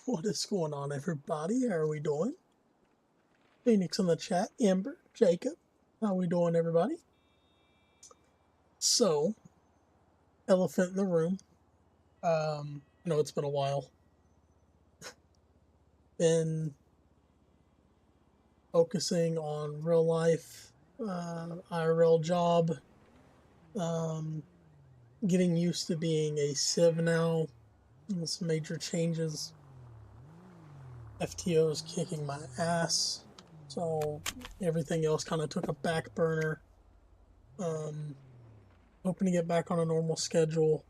What is going on, everybody? How are we doing? Phoenix in the chat, Amber, Jacob. How we doing, everybody? So, elephant in the room. I know it's been a while. Been focusing on real life, IRL job. Getting used to being a civ now. Some major changes. FTO is kicking my ass. So everything else kind of took a back burner. Hoping to get back on a normal schedule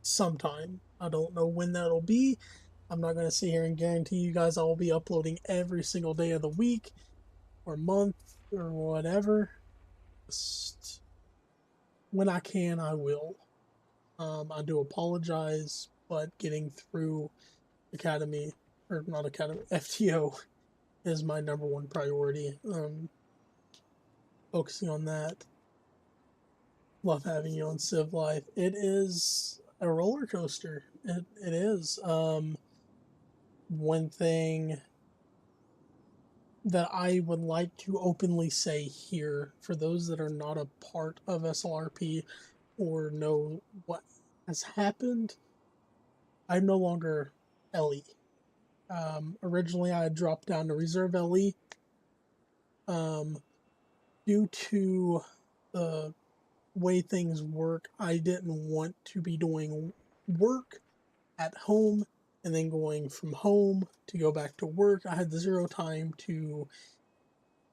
sometime. I don't know when that'll be. I'm not going to sit here and guarantee you guys I will be uploading every single day of the week or month or whatever. Just when I can, I will. I do apologize, but getting through Academy, or not Academy, FTO is my number one priority. Focusing on that. Love having you on Civ Life. It is a roller coaster. It is. One thing that I would like to openly say here, for those that are not a part of Slrp or know what has happened, I'm no longer LE. Originally, I had dropped down to reserve LE. Due to the way things work, I didn't want to be doing work at home and then going from home to go back to work. I had zero time to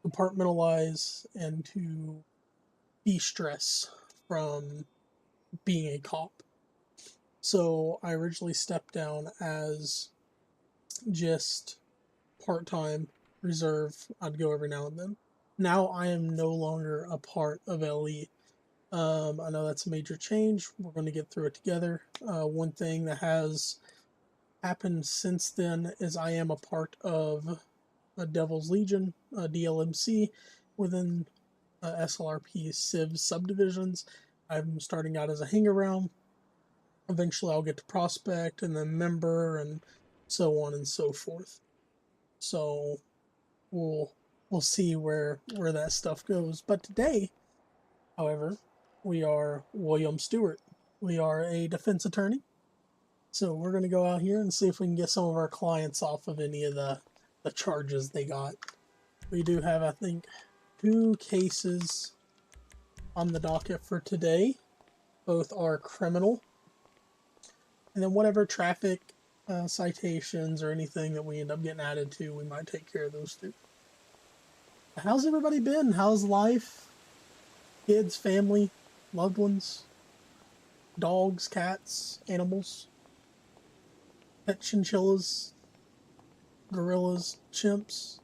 compartmentalize and to de-stress from being a cop. So I originally stepped down as just part-time reserve. I'd go every now and then. Now I am no longer a part of LE. I know that's a major change. We're going to get through it together. One thing that has happened since then is I am a part of a Devil's Legion, DLMC, within Slrp Civ subdivisions. I'm starting out as a hang-around. Eventually I'll get to prospect and then member and so on and so forth. So we'll see where that stuff goes. But today, however, we are William Stewart. We are a defense attorney. So we're going to go out here and see if we can get some of our clients off of any of the charges they got. We do have, I think, 2 cases on the docket for today. Both are criminal. And then whatever traffic citations or anything that we end up getting added to, we might take care of those too. How's everybody been? How's life? Kids, family, loved ones, dogs, cats, animals, pet chinchillas, gorillas, chimps.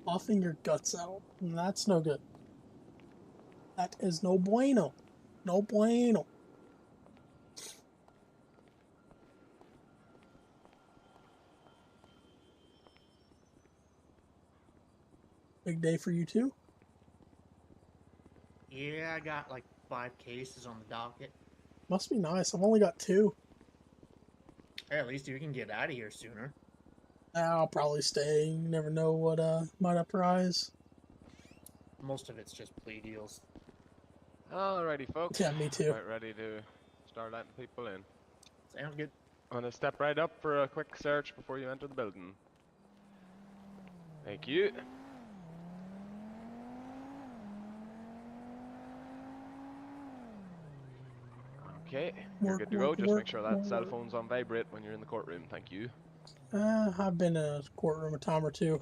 Coughing your guts out. That's no good. That is no bueno. No bueno. Big day for you too? Yeah, I got like 5 cases on the docket. Must be nice. I've only got 2. Hey, at least you can get out of here sooner. I'll probably stay. You never know what might uprise. Most of it's just plea deals. Alrighty, folks. Yeah, me too. About ready to start letting people in. Sounds good. I'm gonna step right up for a quick search before you enter the building. Thank you. Okay, you're good to go. Just make sure that cell phone's on vibrate when you're in the courtroom. Thank you. I've been in a courtroom a time or 2.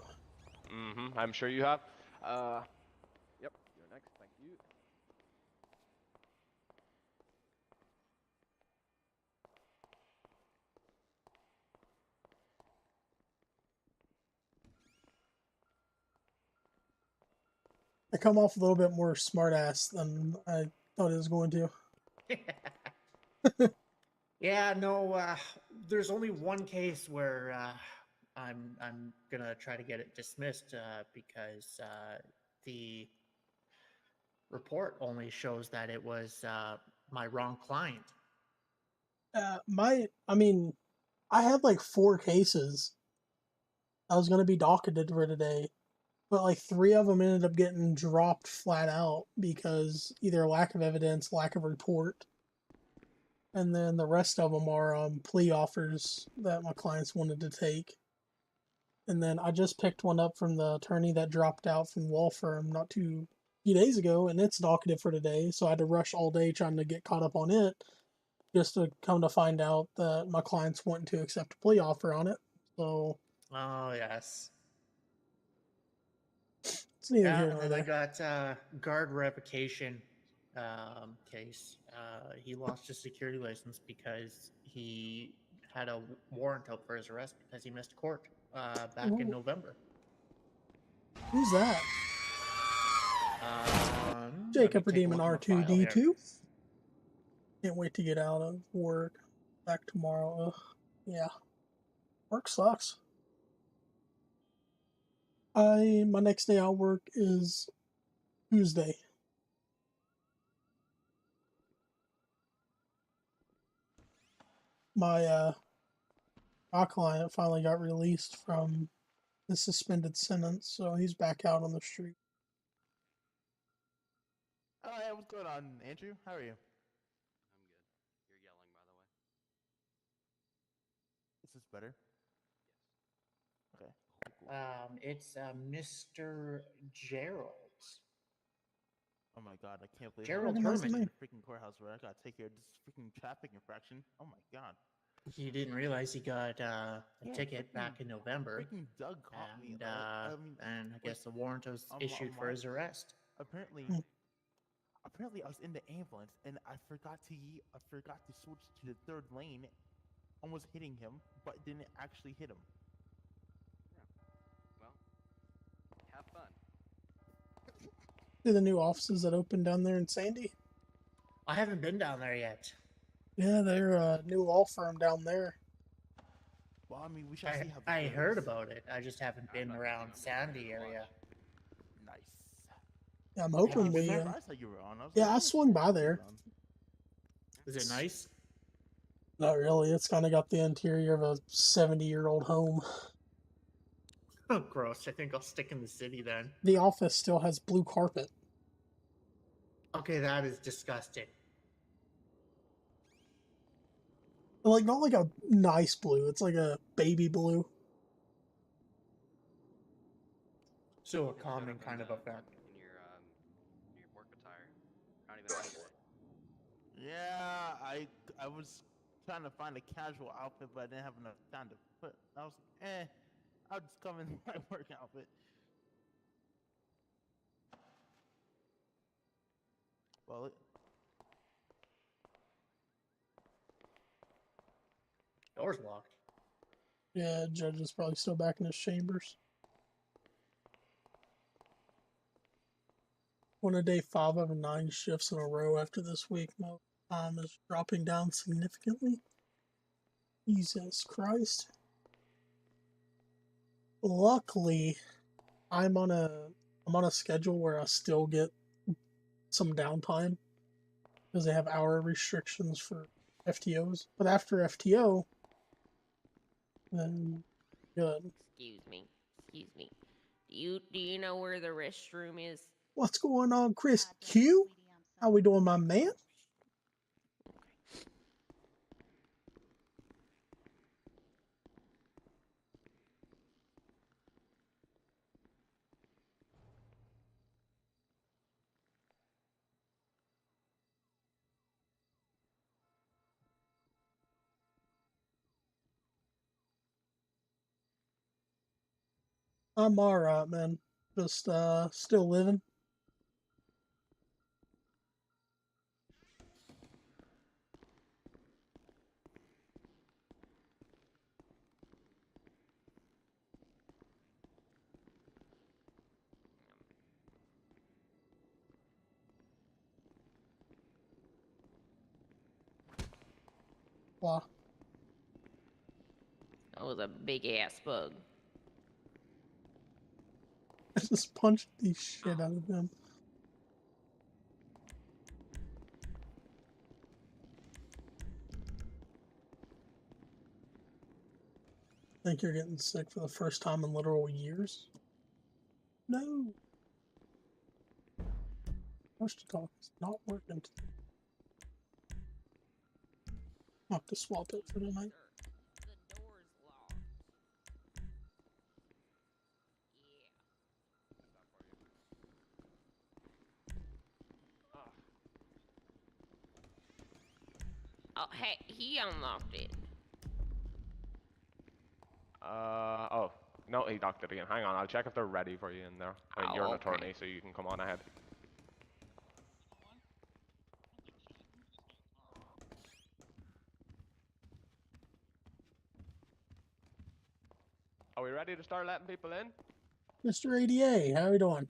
I'm sure you have. Yep, you're next. Thank you. I come off a little bit more smartass than I thought it was going to. Yeah, no, there's only one case where I'm gonna try to get it dismissed because the report only shows that it was my wrong client. I mean, I had like 4 cases. I was gonna be docketed for today, but like 3 of them ended up getting dropped flat out because either lack of evidence, lack of report, and then the rest of them are plea offers that my clients wanted to take. And then I just picked one up from the attorney that dropped out from the law firm not too few days ago, and it's docketed for today. So I had to rush all day trying to get caught up on it, just to come to find out that my client's wanting to accept a plea offer on it. So Oh yes. it's neither Yeah, here and nor then I there. got guard revocation case. He lost his security license because he had a warrant out for his arrest because he missed court back in Ooh, November. who's that? Let me Jacob take a Redeeming look at my file here. R2D2. Can't wait to get out of work. Back tomorrow. Ugh. Yeah. Work sucks. My next day out work is Tuesday. My client finally got released from his suspended sentence, so he's back out on the street. Oh, hey, what's going on, Andrew? How are you? I'm good. You're yelling, by the way. Is this better? Yes. Okay. Cool. It's Mr. Gerald. Oh my god, I can't believe Gerald I'm Recognize the Herman. in name. the freaking courthouse where I gotta take care of this freaking traffic infraction. Oh my god. He didn't realize he got a Yeah, ticket back in November, freaking Doug caught me. and I mean, I like, guess the warrant was on issued for my his arrest. apparently, Hmm. apparently I was in the ambulance and I forgot to switch to the 3rd lane, almost hitting him, but didn't actually hit him. Well, have fun. See the new offices that opened down there in Sandy? I haven't been down there yet. Yeah, they're a new law firm down there. Well, I mean, we shall see how this I goes. heard about it. I just haven't I'm been not around taking them over Sandy there to area. watch. Nice. Yeah, I'm Yeah, hoping I was we. surprised that you were on. I was Yeah, like, I oh, swung by shit, there. on. Is it nice? Not really. It's kind of got the interior of a 70-year-old home. Oh, gross. I think I'll stick in the city then. The office still has blue carpet. Okay, that is disgusting. Like, not like a nice blue. It's like a baby blue. So a You showed common up kind of effect. in your work attire. Not even on today. Yeah, I was trying to find a casual outfit, but I didn't have enough time to put. I was like, I'll just come in my work outfit. Well, Door's locked. Yeah, Judge is probably still back in his chambers. On a day 5 of 9 shifts in a row after this week, my time is dropping down significantly. Jesus Christ. Luckily, I'm on a schedule where I still get some downtime because they have hour restrictions for FTOs. But after FTO, then good. Excuse me. Excuse me. Do you know where the restroom is? What's going on, Chris Q? How we doing, my man? I'm alright, man. Just still living. Wow. was a big ass bug. I just punched the shit out of him. Think you're getting sick for the first time in literal years? No. Push to talk is not working today. I'll have to swap it for tonight. The door's locked. Yeah. Oh, hey, he unlocked it. Oh. No, he docked it again. Hang on, I'll check if they're ready for you in there. I mean, Oh, you're an okay. attorney, so you can come on ahead. Are we ready to start letting people in? Mr. ADA, how are you doing?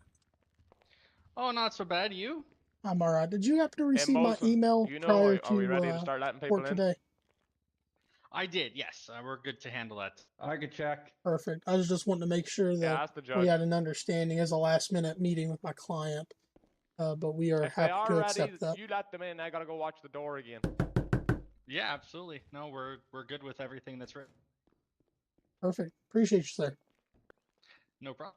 Oh, not so bad. You? I'm alright. Did you happen to receive my Mosa, email you know, prior are we ready to to start letting people court in? today? I did. Yes, we're good to handle that. I could check. Perfect. I was just wanting to make sure Yeah, that ask the we judge. had an understanding as a last minute meeting with my client. But we are If they happy are to ready, accept that. you let them in. I gotta go watch the door again. Yeah, absolutely. No, we're good with everything that's written. Perfect. Appreciate you, sir. No problem.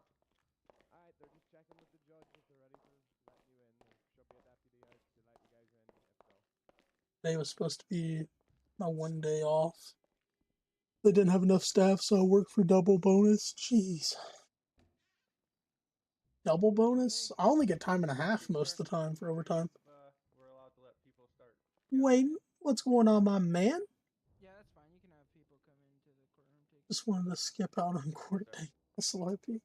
Alright, they're just checking with the judge if they're ready for letting you in. There should be a deputy out to let you guys in, if so. Today was supposed to be my 1 day off. They didn't have enough staff, so I worked for double bonus. Jeez. Double bonus? I only get time and a half most of the time for overtime. We're allowed to let people start. Wait, what's going on, my man? Yeah, that's fine. You can have people come into the courtroom. Just wanted to skip out on court day. Slrp.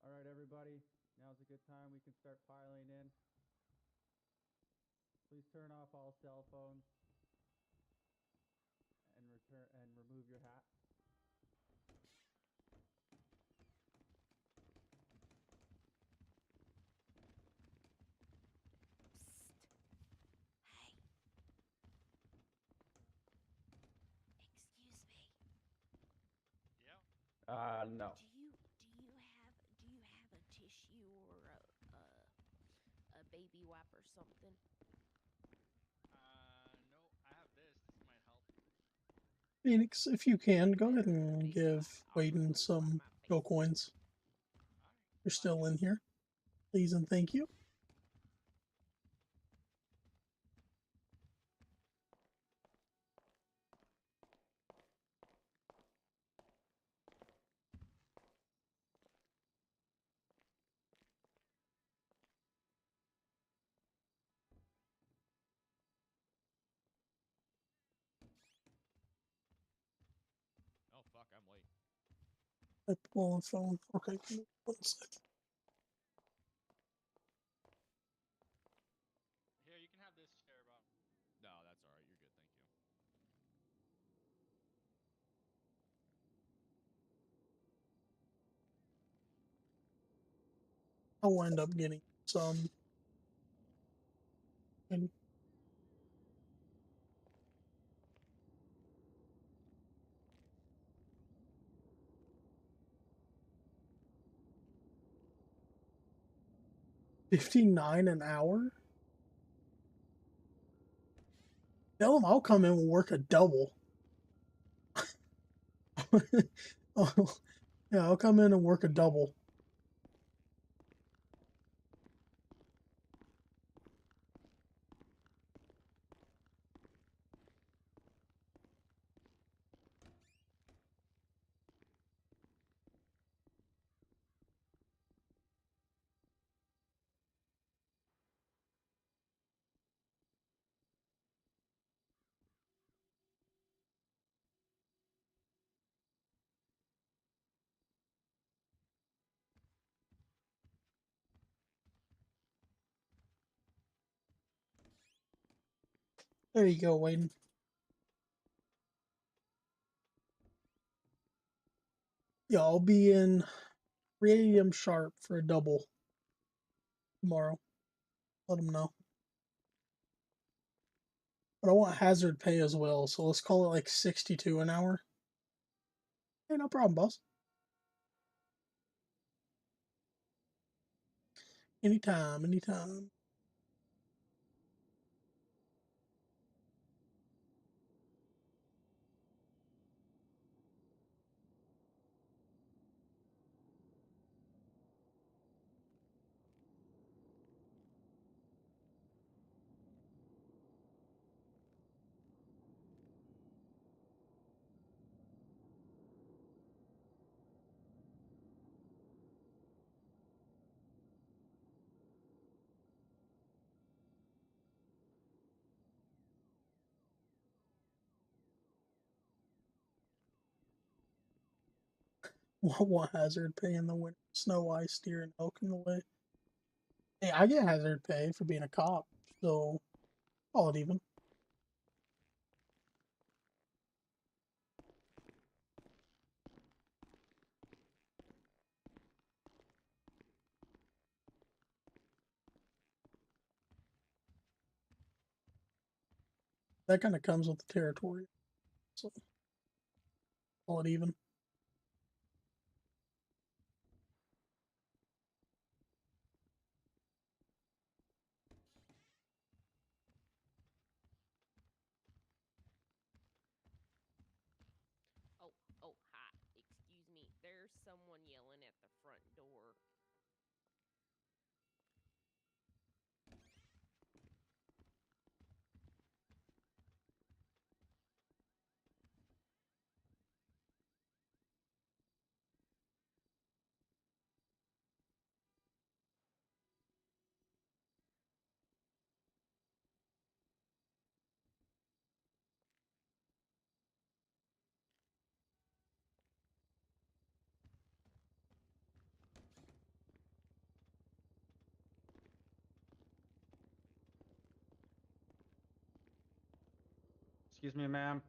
All right, everybody. Now's a good time. We can start filing in. Please turn off all cell phones and remove your hat. Hey. Excuse me. Yeah. No. Do you have a tissue or a baby wipe or something? No, I have this. This might help. Phoenix, if you can, go ahead and give Waden some go coins. You're still in here. Please and thank you. Oh fuck, I'm late. I pull on phone. Okay, 1 sec. Here, you can have this chair, Bob. No, that's alright, you're good, thank you. I'll end up getting some. And $59 an hour? Tell them I'll come in and work a double. Oh, yeah, I'll come in and work a double. There you go, Wayne. Yeah, I'll be in 3 a.m. sharp for a double tomorrow. Let them know. But I want hazard pay as well, so let's call it like 62 an hour. Hey, no problem, boss. Anytime, anytime. Want hazard pay in the winter, snow, ice, deer, and elk in the way. Hey, I get hazard pay for being a cop, so call it even. That kind of comes with the territory, so call it even. Oh, hi. Excuse me. There's someone yelling at the front door. Excuse me, ma'am.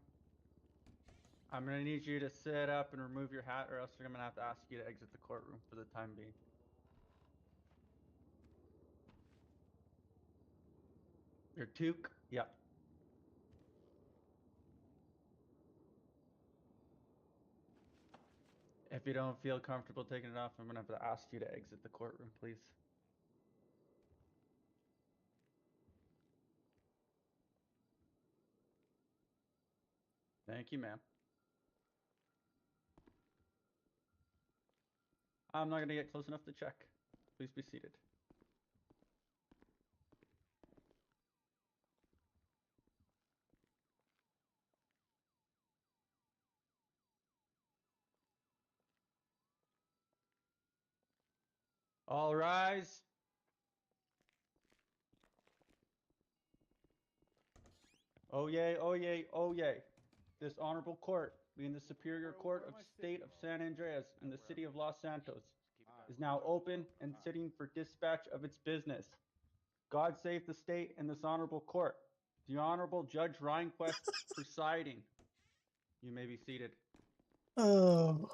I'm gonna need you to sit up and remove your hat, or else I'm gonna have to ask you to exit the courtroom for the time being. Your toque? Yep. If you don't feel comfortable taking it off, I'm gonna have to ask you to exit the courtroom, please. Thank you, ma'am. I'm not gonna get close enough to check. Please be seated. All rise. Oh yay, oh yay, oh yay. This honorable court, being the Superior Court of State of San Andreas in the city of Los Santos, is now open and sitting for dispatch of its business. God save the state and this honorable court. The Honorable Judge Rhinequest presiding. You may be seated. Oh,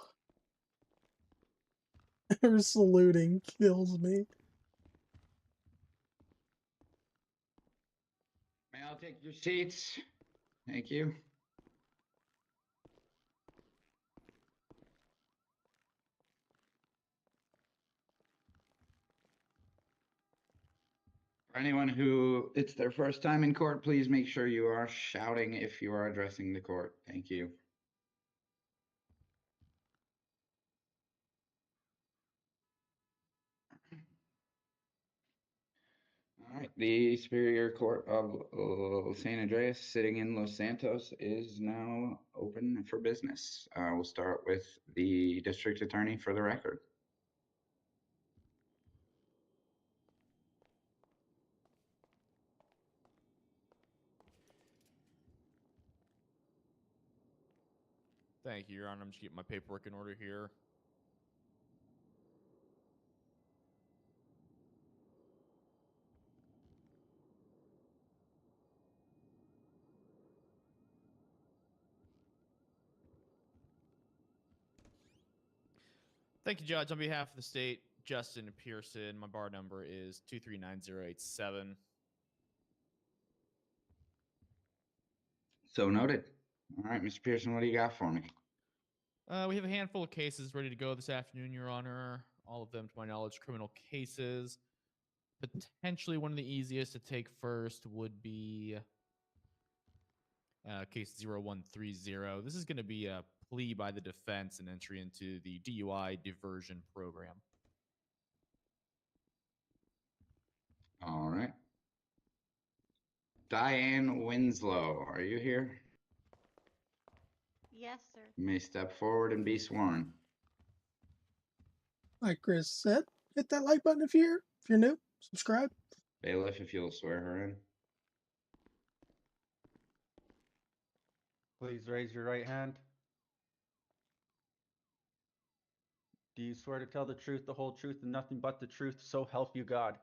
her saluting kills me. May I take your seats? Thank you. For anyone who it's their first time in court, please make sure you are shouting if you are addressing the court. Thank you. All right, the Superior Court of San Andreas, sitting in Los Santos, is now open for business. We'll start with the district attorney for the record. Thank you, Your Honor. I'm just getting my paperwork in order here. Thank you, Judge. On behalf of the state, Justin Pearson, my bar number is 239-087. So noted. All right, Mr. Pearson, what do you got for me? We have a handful of cases ready to go this afternoon, Your Honor. All of them, to my knowledge, criminal cases. Potentially one of the easiest to take first would be case 0130. This is going to be a plea by the defense and entry into the DUI diversion program. All right. Diane Winslow, are you here? Yes, sir. You may step forward and be sworn. Like Chris said, hit that like button if you're here. If you're new, subscribe. Bailiff, if you'll swear her in. Please raise your right hand. Do you swear to tell the truth, the whole truth, and nothing but the truth, so help you God?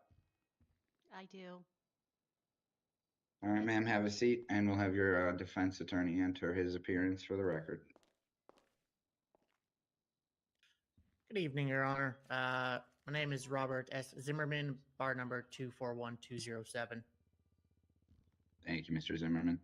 I do. All right, ma'am, have a seat, and we'll have your defense attorney enter his appearance for the record. Good evening, Your Honor. My name is Robert S. Zimmerman, bar number 241207. Thank you, Mr. Zimmerman.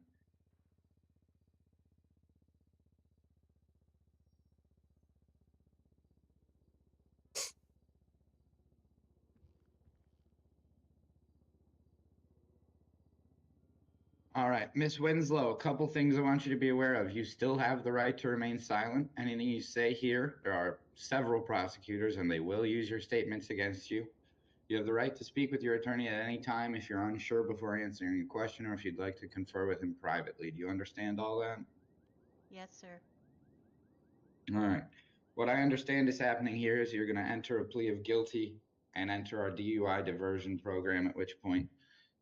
All right, Miss Winslow, a couple things I want you to be aware of. You still have the right to remain silent. Anything you say here, there are several prosecutors and they will use your statements against you. You have the right to speak with your attorney at any time if you're unsure before answering a question or if you'd like to confer with him privately. Do you understand all that? Yes, sir. All right. What I understand is happening here is you're going to enter a plea of guilty and enter our DUI diversion program, at which point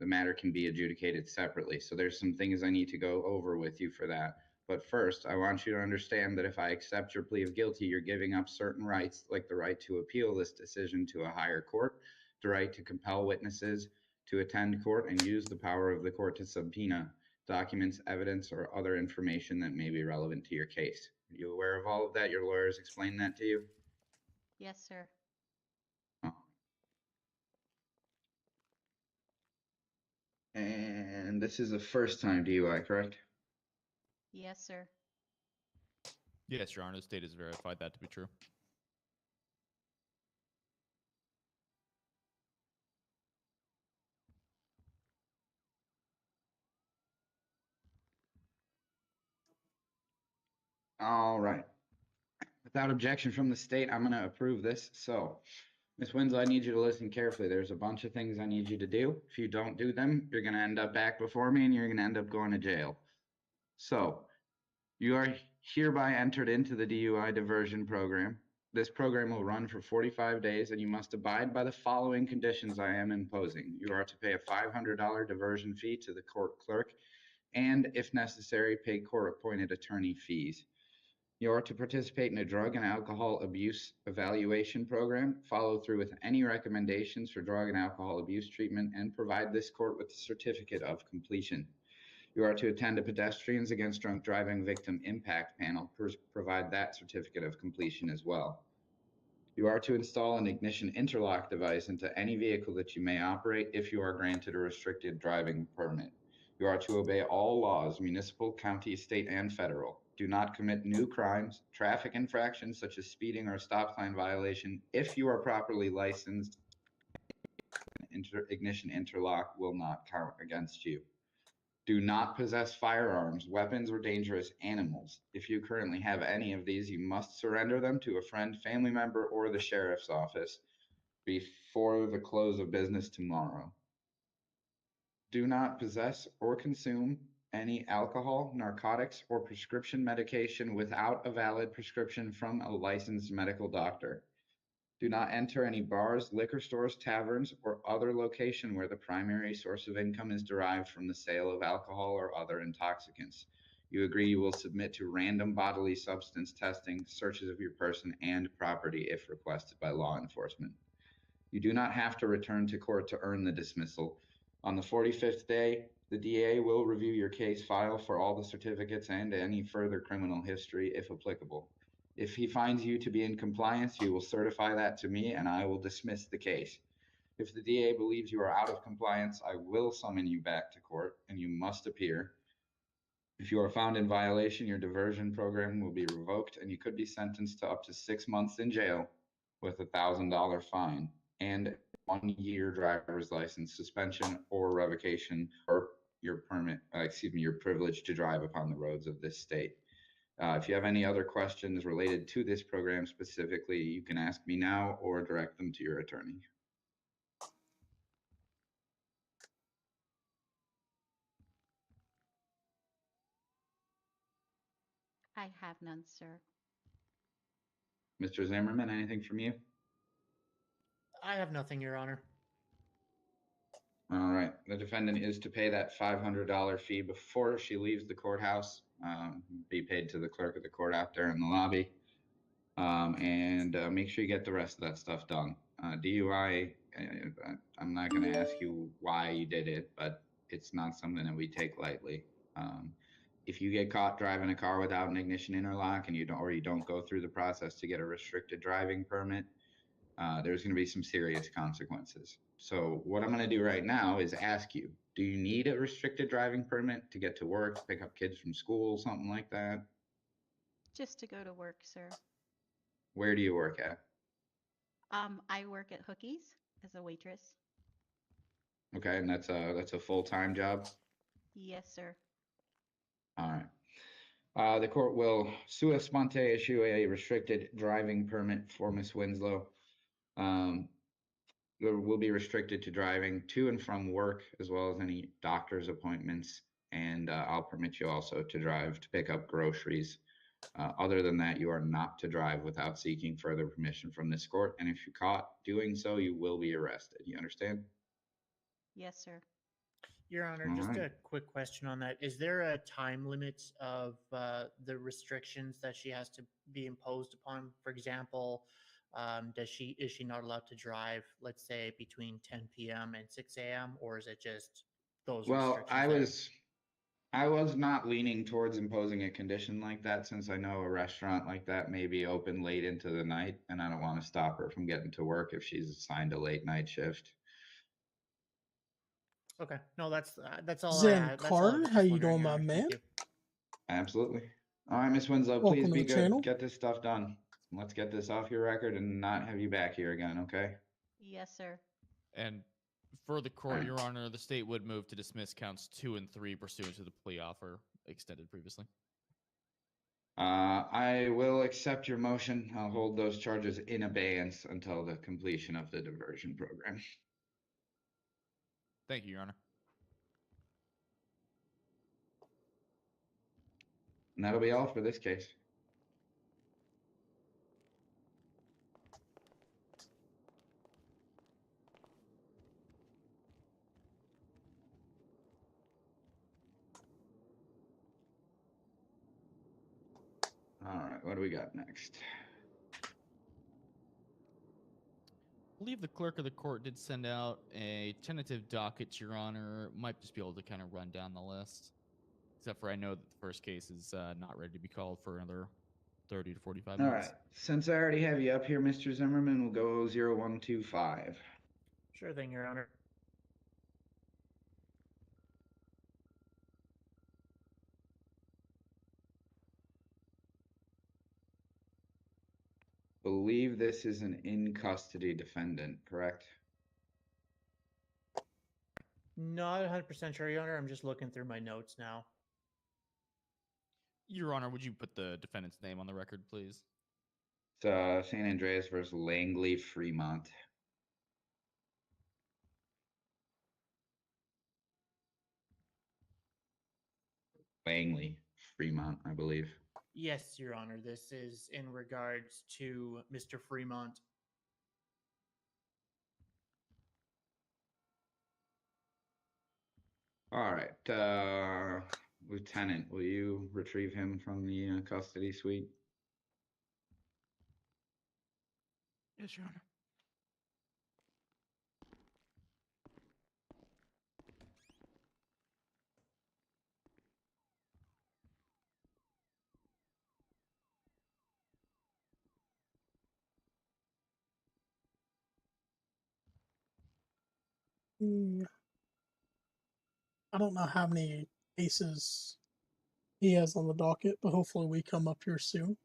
the matter can be adjudicated separately. So there's some things I need to go over with you for that. But first, I want you to understand that if I accept your plea of guilty, you're giving up certain rights, like the right to appeal this decision to a higher court, the right to compel witnesses to attend court and use the power of the court to subpoena documents, evidence, or other information that may be relevant to your case. Are you aware of all of that? Your lawyers explained that to you? Yes, sir. Oh. And this is a first time DUI, correct? Yes, sir. Yes, Your Honor. The state has verified that to be true. All right. Without objection from the state, I'm going to approve this. So, Ms. Winslow, I need you to listen carefully. There's a bunch of things I need you to do. If you don't do them, you're going to end up back before me and you're going to end up going to jail. So, you are hereby entered into the DUI diversion program. This program will run for 45 days and you must abide by the following conditions I am imposing. You are to pay a $500 diversion fee to the court clerk and, if necessary, pay court-appointed attorney fees. You are to participate in a drug and alcohol abuse evaluation program, follow through with any recommendations for drug and alcohol abuse treatment, and provide this court with a certificate of completion. You are to attend a Pedestrians Against Drunk Driving Victim Impact Panel, provide that certificate of completion as well. You are to install an ignition interlock device into any vehicle that you may operate if you are granted a restricted driving permit. You are to obey all laws, municipal, county, state, and federal. Do not commit new crimes, traffic infractions such as speeding or stop sign violation. If you are properly licensed, ignition interlock will not count against you. Do not possess firearms, weapons, or dangerous animals. If you currently have any of these, you must surrender them to a friend, family member, or the sheriff's office before the close of business tomorrow. Do not possess or consume any alcohol, narcotics, or prescription medication without a valid prescription from a licensed medical doctor. Do not enter any bars, liquor stores, taverns, or other location where the primary source of income is derived from the sale of alcohol or other intoxicants. You agree you will submit to random bodily substance testing, searches of your person and property if requested by law enforcement. You do not have to return to court to earn the dismissal. On the 45th day, the DA will review your case file for all the certificates and any further criminal history if applicable. If he finds you to be in compliance, you will certify that to me and I will dismiss the case. If the DA believes you are out of compliance, I will summon you back to court and you must appear. If you are found in violation, your diversion program will be revoked and you could be sentenced to up to 6 months in jail with $1,000 fine and 1 year driver's license suspension or revocation, or your permit, your privilege to drive upon the roads of this state. If you have any other questions related to this program specifically, you can ask me now or direct them to your attorney. I have none, sir. Mr. Zimmerman, anything from you? I have nothing, Your Honor. All right. The defendant is to pay that $500 fee before she leaves the courthouse. Be paid to the clerk of the court out there in the lobby. And make sure you get the rest of that stuff done. DUI, I'm not going to ask you why you did it, but it's not something that we take lightly. If you get caught driving a car without an ignition interlock and you don't go through the process to get a restricted driving permit, there's going to be some serious consequences. So what I'm going to do right now is ask you, do you need a restricted driving permit to get to work, to pick up kids from school, something like that? Just to go to work, sir. Where do you work at? I work at Hookies as a waitress. Okay, and that's a full-time job? Yes, sir. All right. The court will sua sponte issue a restricted driving permit for Ms. Winslow. There will be restricted to driving to and from work, as well as any doctor's appointments. And I'll permit you also to drive to pick up groceries. Other than that, you are not to drive without seeking further permission from this court. And if you're caught doing so, you will be arrested. You understand? Yes, sir. Your Honor, All just right. a quick question on that. Is there a time limit of the restrictions that she has to be imposed upon? For example, is she not allowed to drive, let's say, between 10 p.m. and 6 a.m., or is it just those Well, restrictions? I was not leaning towards imposing a condition like that, since I know a restaurant like that may be open late into the night, and I don't want to stop her from getting to work if she's assigned a late night shift. Okay, no, that's all I Zen had. That's all I Carter, was how just you wondering, doing, Your my Honor. man? Thank you. Absolutely. All right, Miss Winslow, Welcome please to be the good. channel. Get this stuff done. Let's get this off your record and not have you back here again, okay? Yes, sir. And for the court, Alright. Your Honor, the state would move to dismiss counts 2 and 3 pursuant to the plea offer extended previously. I will accept your motion. I'll hold those charges in abeyance until the completion of the diversion program. Thank you, Your Honor. And that'll be all for this case. All right, what do we got next? I believe the clerk of the court did send out a tentative docket, Your Honor. Might just be able to kind of run down the list. Except for I know that the first case is not ready to be called for another 30 to 45 All minutes. right, since I already have you up here, Mr. Zimmerman, we'll go 0125. Sure thing, Your Honor. Believe this is an in custody defendant, correct? Not 100% sure, Your Honor. I'm just looking through my notes now. Your Honor, would you put the defendant's name on the record, please? It's San Andreas versus Langley Fremont. Langley Fremont, I believe. Yes, Your Honor. This is in regards to Mr. Fremont. All right, Lieutenant, will you retrieve him from the custody suite? Yes, Your Honor. I don't know how many cases he has on the docket, but hopefully we come up here soon.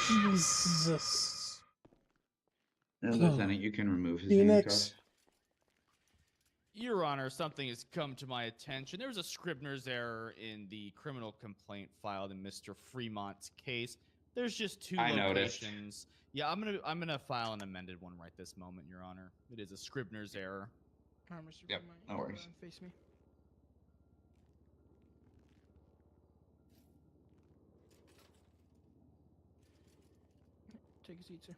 Jesus. Lieutenant, you can remove his Phoenix. handcuffs. Your Honor, something has come to my attention. There was a Scribner's error in the criminal complaint filed in Mr. Fremont's case. There's just two I noticed. locations. Yeah, I'm gonna file an amended one right this moment, Your Honor. It is a Scribner's error. Alright, Mr. Yep, Fremont, no you, worries. face me. Take a seat, sir.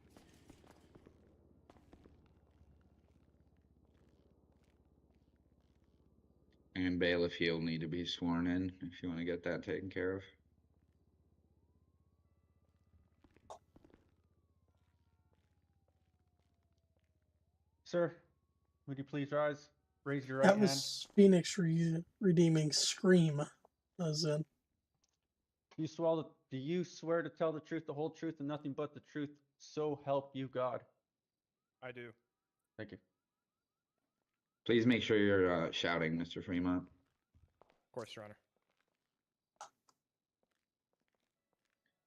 And bailiff, you'll need to be sworn in if you want to get that taken care of. Sir, would you please rise? Raise your right That hand. was Phoenix redeeming Scream, as in. Do you swear to tell the truth, the whole truth, and nothing but the truth, so help you God? I do. Thank you. Please make sure you're shouting, Mr. Fremont. Of course, Your Honor.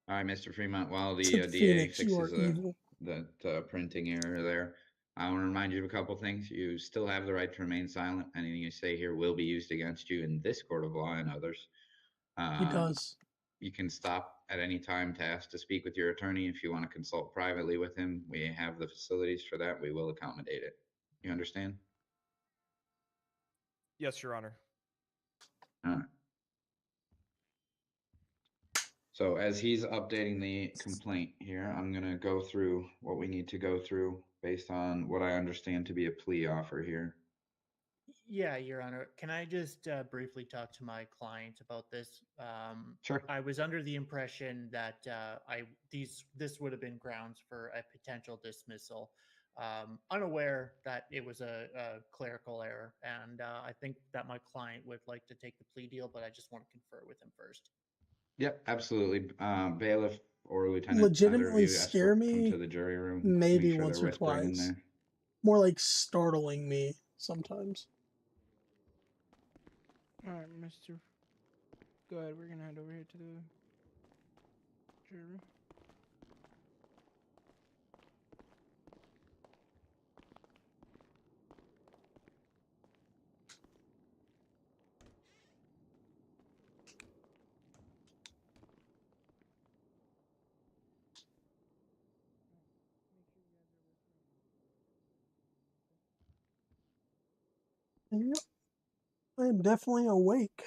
All right, Mr. Fremont, while the To DA Phoenix, you are fixes evil. that printing error there, I want to remind you of a couple things. You still have the right to remain silent. Anything you say here will be used against you in this court of law and others. He does. You can stop at any time to ask to speak with your attorney. If you want to consult privately with him, we have the facilities for that. We will accommodate it. You understand? Yes, Your Honor. All right. So as he's updating the complaint here, I'm going to go through what we need to go through based on what I understand to be a plea offer here. Yeah, Your Honor. Can I just briefly talk to my client about this? Sure. I was under the impression that this would have been grounds for a potential dismissal. Unaware that it was a clerical error, and I think that my client would like to take the plea deal, but I just want to confer with him first. Yep, absolutely. Bailiff or lieutenant, either of Legitimately you scare escort them me to the jury room. maybe Make sure once they're or whispering in twice. there. More like startling me sometimes. Alright, Mr. Go ahead, we're gonna head over here to the jury room. Yep. I am definitely awake.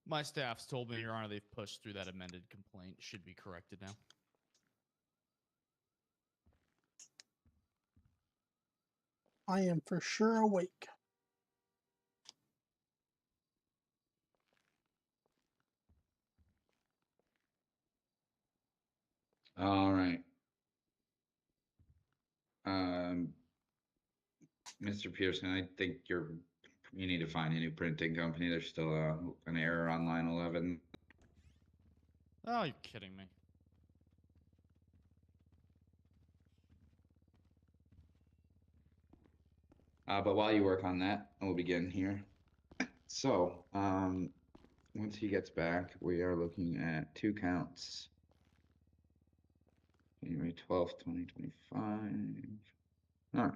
My staff's told me, Your Honor, they've pushed through that amended complaint. Should be corrected now. I am for sure awake. All right. Mr. Pearson, I think you need to find a new printing company. There's still an error on line 11. Oh, you're kidding me. But while you work on that, we'll begin here. So, once he gets back, we are looking at 2 counts. January 12th, 2025. All right.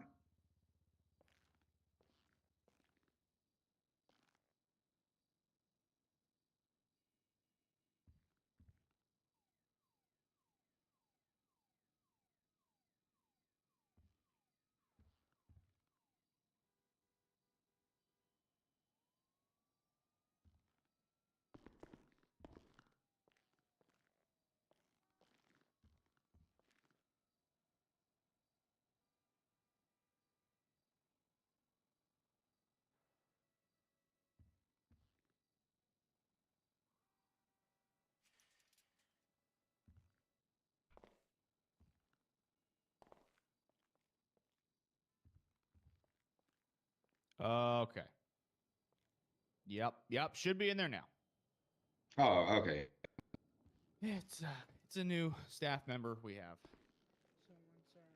Okay. Yep. Should be in there now. Oh, okay. Yeah, it's a new staff member we have. So once our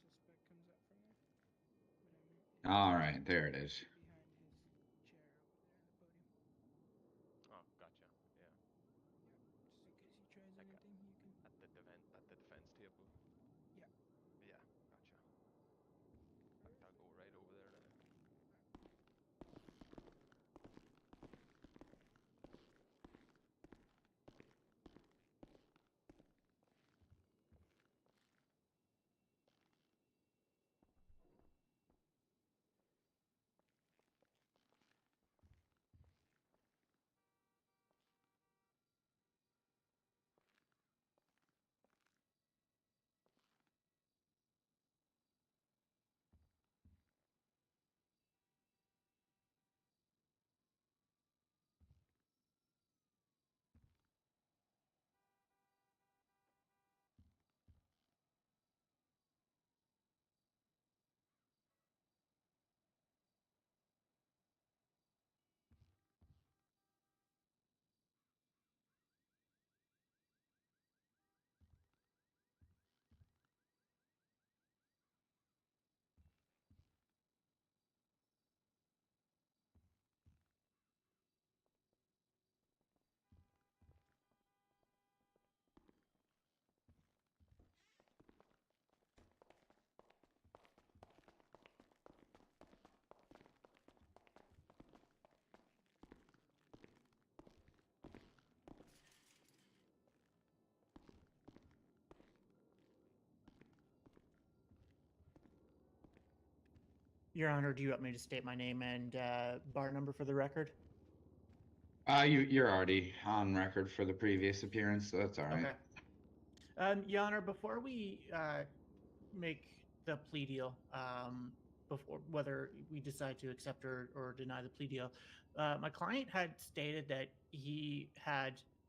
suspect comes up from there, but All right, there it is. behind his chair over there in the podium. Oh, gotcha. Yeah. Just in case he tries Like anything, you can. at the defense table. Yeah. Yeah, gotcha. I'll go right over there then. Your Honor, do you want me to state my name and bar number for the record? You're already on record for the previous appearance, so that's all right. Okay. Your Honor, before we make the plea deal, before whether we decide to accept or deny the plea deal, my client had stated that he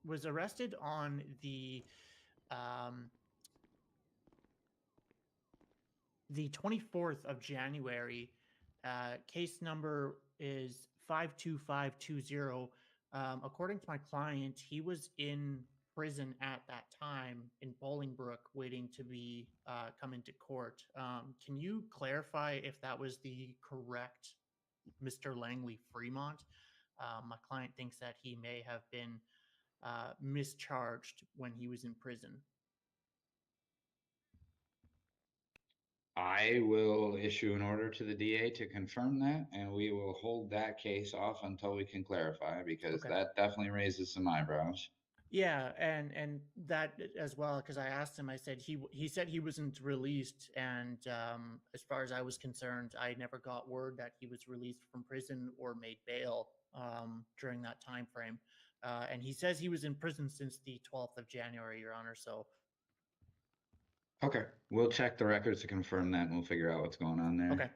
was arrested on the 24th of January. Case number is 52520. According to my client, he was in prison at that time in Bolingbrook waiting to be come into court. Can you clarify if that was the correct Mr. Langley Fremont? My client thinks that he may have been mischarged when he was in prison. I will issue an order to the DA to confirm that, and we will hold that case off until we can clarify, because Okay. that definitely raises some eyebrows. Yeah, and that as well, because I asked him, I said he said he wasn't released, and as far as I was concerned, I never got word that he was released from prison or made bail during that time frame. And he says he was in prison since the 12th of January, Your Honor. So Okay, we'll check the records to confirm that, and we'll figure out what's going on there. okay.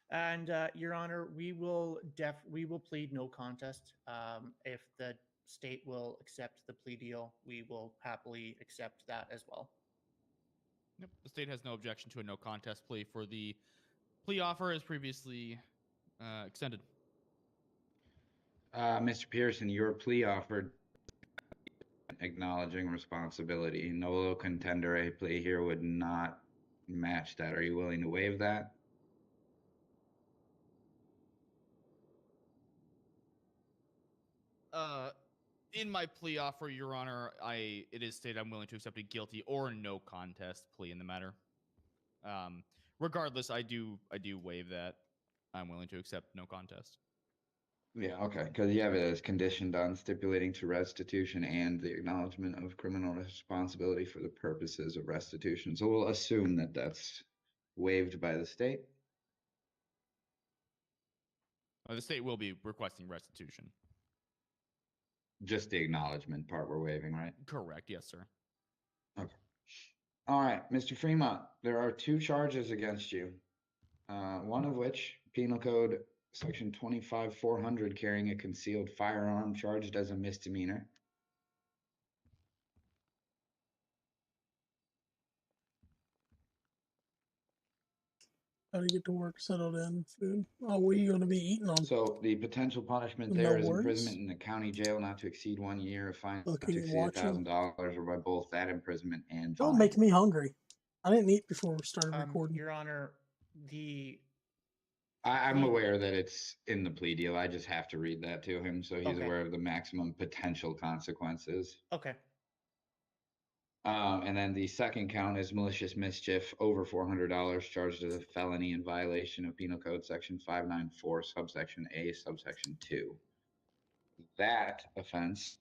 And Your Honor, we will plead no contest if the state will accept the plea deal, we will happily accept that as well. Yep. The state has no objection to a no contest plea for the plea offer as previously extended. Mr. Pearson, your plea offered acknowledging responsibility. Nolo contendere plea here would not match that. Are you willing to waive that? In my plea offer, Your Honor, it is stated I'm willing to accept a guilty or no contest plea in the matter. Regardless, I do waive that. I'm willing to accept no contest. Yeah, okay, because you have it as conditioned on stipulating to restitution and the acknowledgement of criminal responsibility for the purposes of restitution. So we'll assume that that's waived by the state. The state will be requesting restitution. Just the acknowledgement part we're waiving, right? Correct. Yes, sir. Okay. All right, Mr. Fremont, there are 2 charges against you. One of which, Penal Code Section 25-400, carrying a concealed firearm, charged as a misdemeanor. How to get to work, settled in, food. Oh, what are you going to be eating on? So the potential punishment No there is worries? imprisonment in the county jail not to exceed 1 year, a fine not to Looking, exceed watching. $1,000, or by both that imprisonment and Don't fine. make me hungry. I didn't eat before we started recording. Your Honor, I'm aware that it's in the plea deal. I just have to read that to him, so he's Okay. aware of the maximum potential consequences. Okay. And then the second count is malicious mischief over $400, charged as a felony in violation of Penal Code Section 594, subsection A, subsection 2. That offense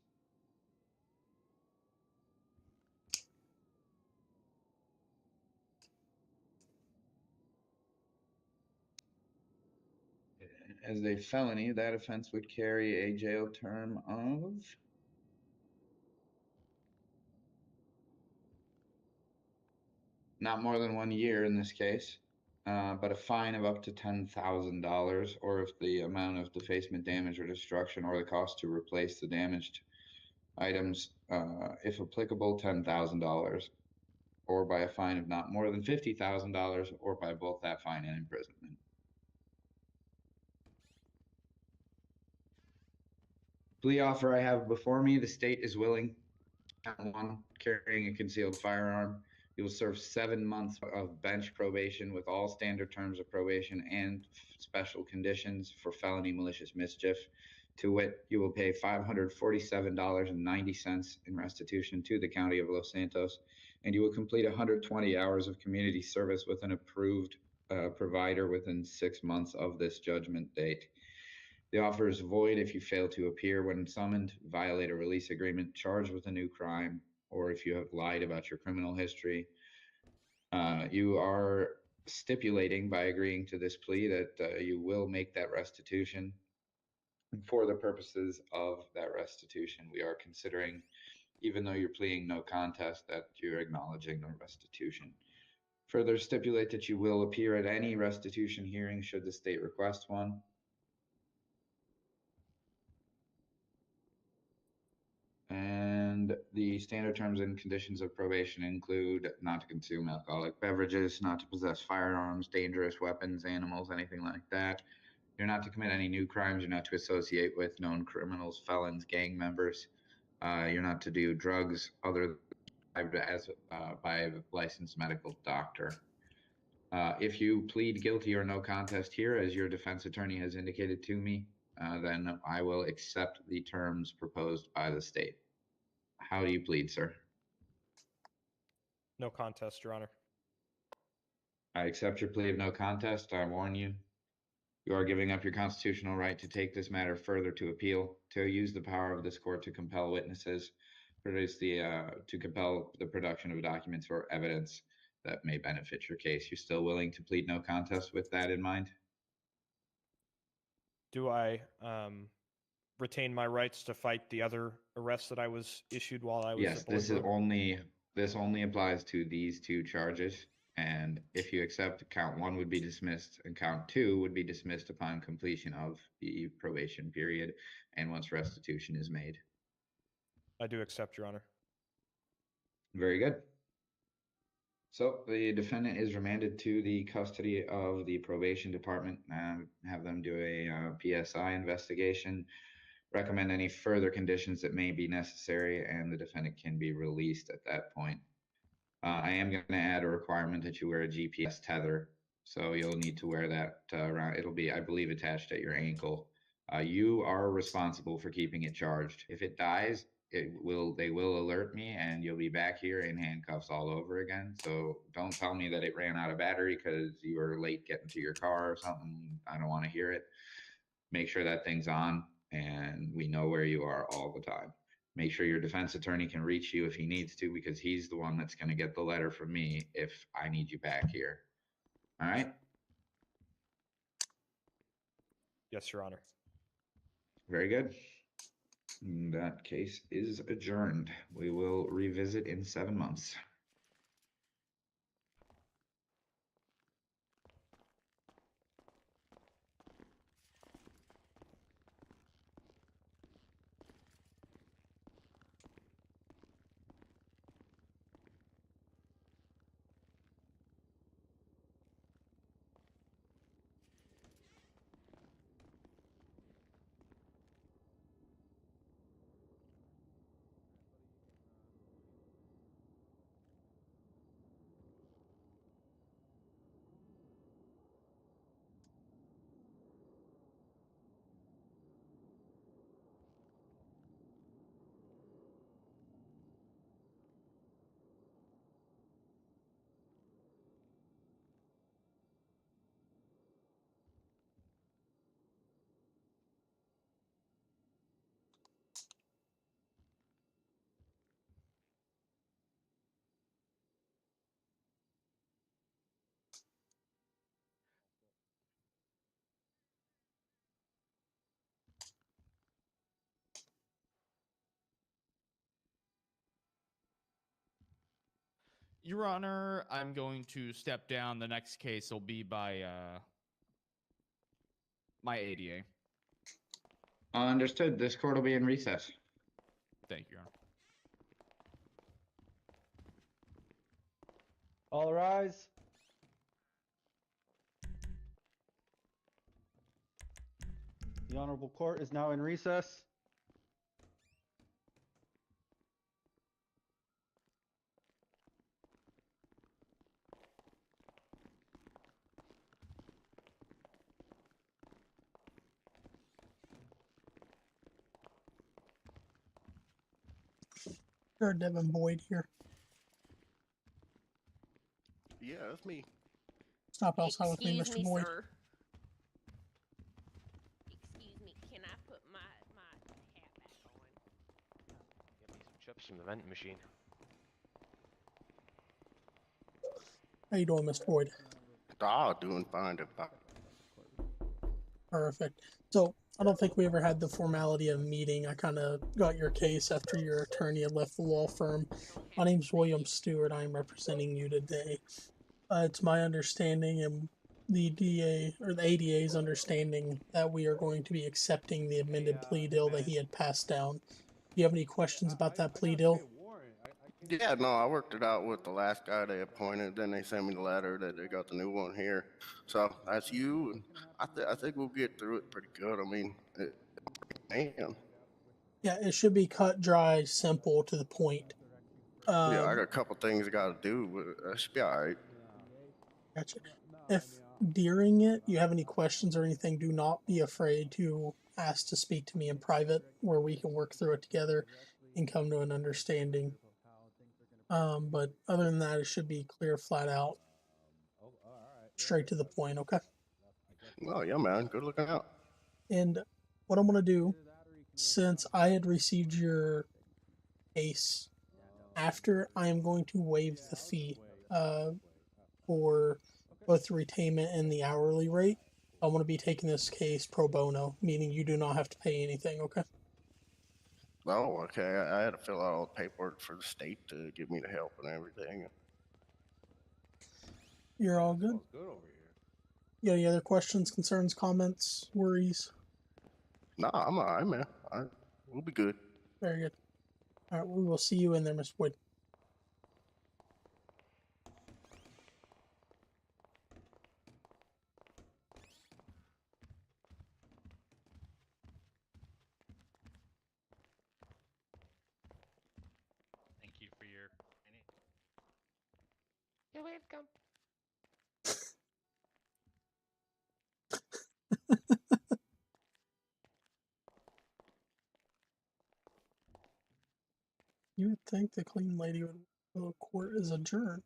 as a felony, that offense would carry a jail term of not more than 1 year in this case, but a fine of up to $10,000, or if the amount of defacement, damage, or destruction, or the cost to replace the damaged items, if applicable, $10,000, or by a fine of not more than $50,000, or by both that fine and imprisonment. Plea offer I have before me, the state is willing. Count 1, carrying a concealed firearm. You will serve 7 months of bench probation with all standard terms of probation and special conditions for felony malicious mischief. To wit, you will pay $547.90 in restitution to the County of Los Santos, and you will complete 120 hours of community service with an approved provider within 6 months of this judgment date. The offer is void if you fail to appear when summoned, violate a release agreement, charged with a new crime, or if you have lied about your criminal history. You are stipulating by agreeing to this plea that you will make that restitution. And for the purposes of that restitution, we are considering, even though you're pleading no contest, that you're acknowledging the restitution. Further stipulate that you will appear at any restitution hearing should the state request one. And the standard terms and conditions of probation include not to consume alcoholic beverages, not to possess firearms, dangerous weapons, animals, anything like that. You're not to commit any new crimes. You're not to associate with known criminals, felons, gang members. You're not to do drugs other than by a licensed medical doctor. If you plead guilty or no contest here, as your defense attorney has indicated to me, then I will accept the terms proposed by the state. How do you plead, sir? No contest, Your Honor. I accept your plea of no contest. I warn you, you are giving up your constitutional right to take this matter further to appeal, to use the power of this court to compel witnesses, to compel the production of documents or evidence that may benefit your case. You're still willing to plead no contest with that in mind? Do I retain my rights to fight the other arrests that I was issued while I was Yes, at Bolingbrook? this only applies to these 2 charges. And if you accept, count 1 would be dismissed, and count 2 would be dismissed upon completion of the probation period and once restitution is made. I do accept, Your Honor. Very good. So the defendant is remanded to the custody of the probation department and have them do a PSI investigation, recommend any further conditions that may be necessary, and the defendant can be released at that point. I am going to add a requirement that you wear a GPS tether. So you'll need to wear that around. It'll be, I believe, attached at your ankle. You are responsible for keeping it charged. If it dies, they will alert me, and you'll be back here in handcuffs all over again. So don't tell me that it ran out of battery because you were late getting to your car or something. I don't want to hear it. Make sure that thing's on, and we know where you are all the time. Make sure your defense attorney can reach you if he needs to, because he's the one that's going to get the letter from me if I need you back here. All right? Yes, Your Honor. Very good. That case is adjourned. We will revisit in 7 months. Your Honor, I'm going to step down. The next case will be by my ADA. Understood. This court will be in recess. Thank you, Your Honor. All rise. The Honorable Court is now in recess. Sure, Devin Boyd here. Yeah, that's me. Stop outside with me, Excuse Mr. Boyd. Sir. Excuse me, can I put my hat back on? Get me some chips from the vending machine. How you doing, Mr. Boyd? Ah, doing fine. Perfect. So I don't think we ever had the formality of meeting. I kind of got your case after your attorney had left the law firm. My name's William Stewart. I'm representing you today. It's my understanding and the DA or the ADA's understanding that we are going to be accepting the amended plea deal that he had passed down. Do you have any questions about that plea deal? Yeah, no, I worked it out with the last guy they appointed. Then they sent me the letter that they got the new one here. So that's you, and I think we'll get through it pretty good. I mean, man. Yeah, it should be cut, dry, simple, to the point. Yeah, I got a couple things I got to do, but that should be all right. Gotcha. If during it you have any questions or anything, do not be afraid to ask to speak to me in private, where we can work through it together and come to an understanding. But other than that, it should be clear, flat out, straight to the point. Okay. Oh yeah, man. Good looking out. And what I'm gonna do, since I had received your case after, I am going to waive the fee for both the retainment and the hourly rate. I want to be taking this case pro bono, meaning you do not have to pay anything, okay? Oh, okay. I had to fill out all the paperwork for the state to give me the help and everything. You're all good? You got any other questions, concerns, comments, worries? Nah, I'm all right, man. We'll be good. Very good. All right, we will see you in there, Miss Wood. Thank you for your. You're welcome. You would think the clean lady would. The court is adjourned.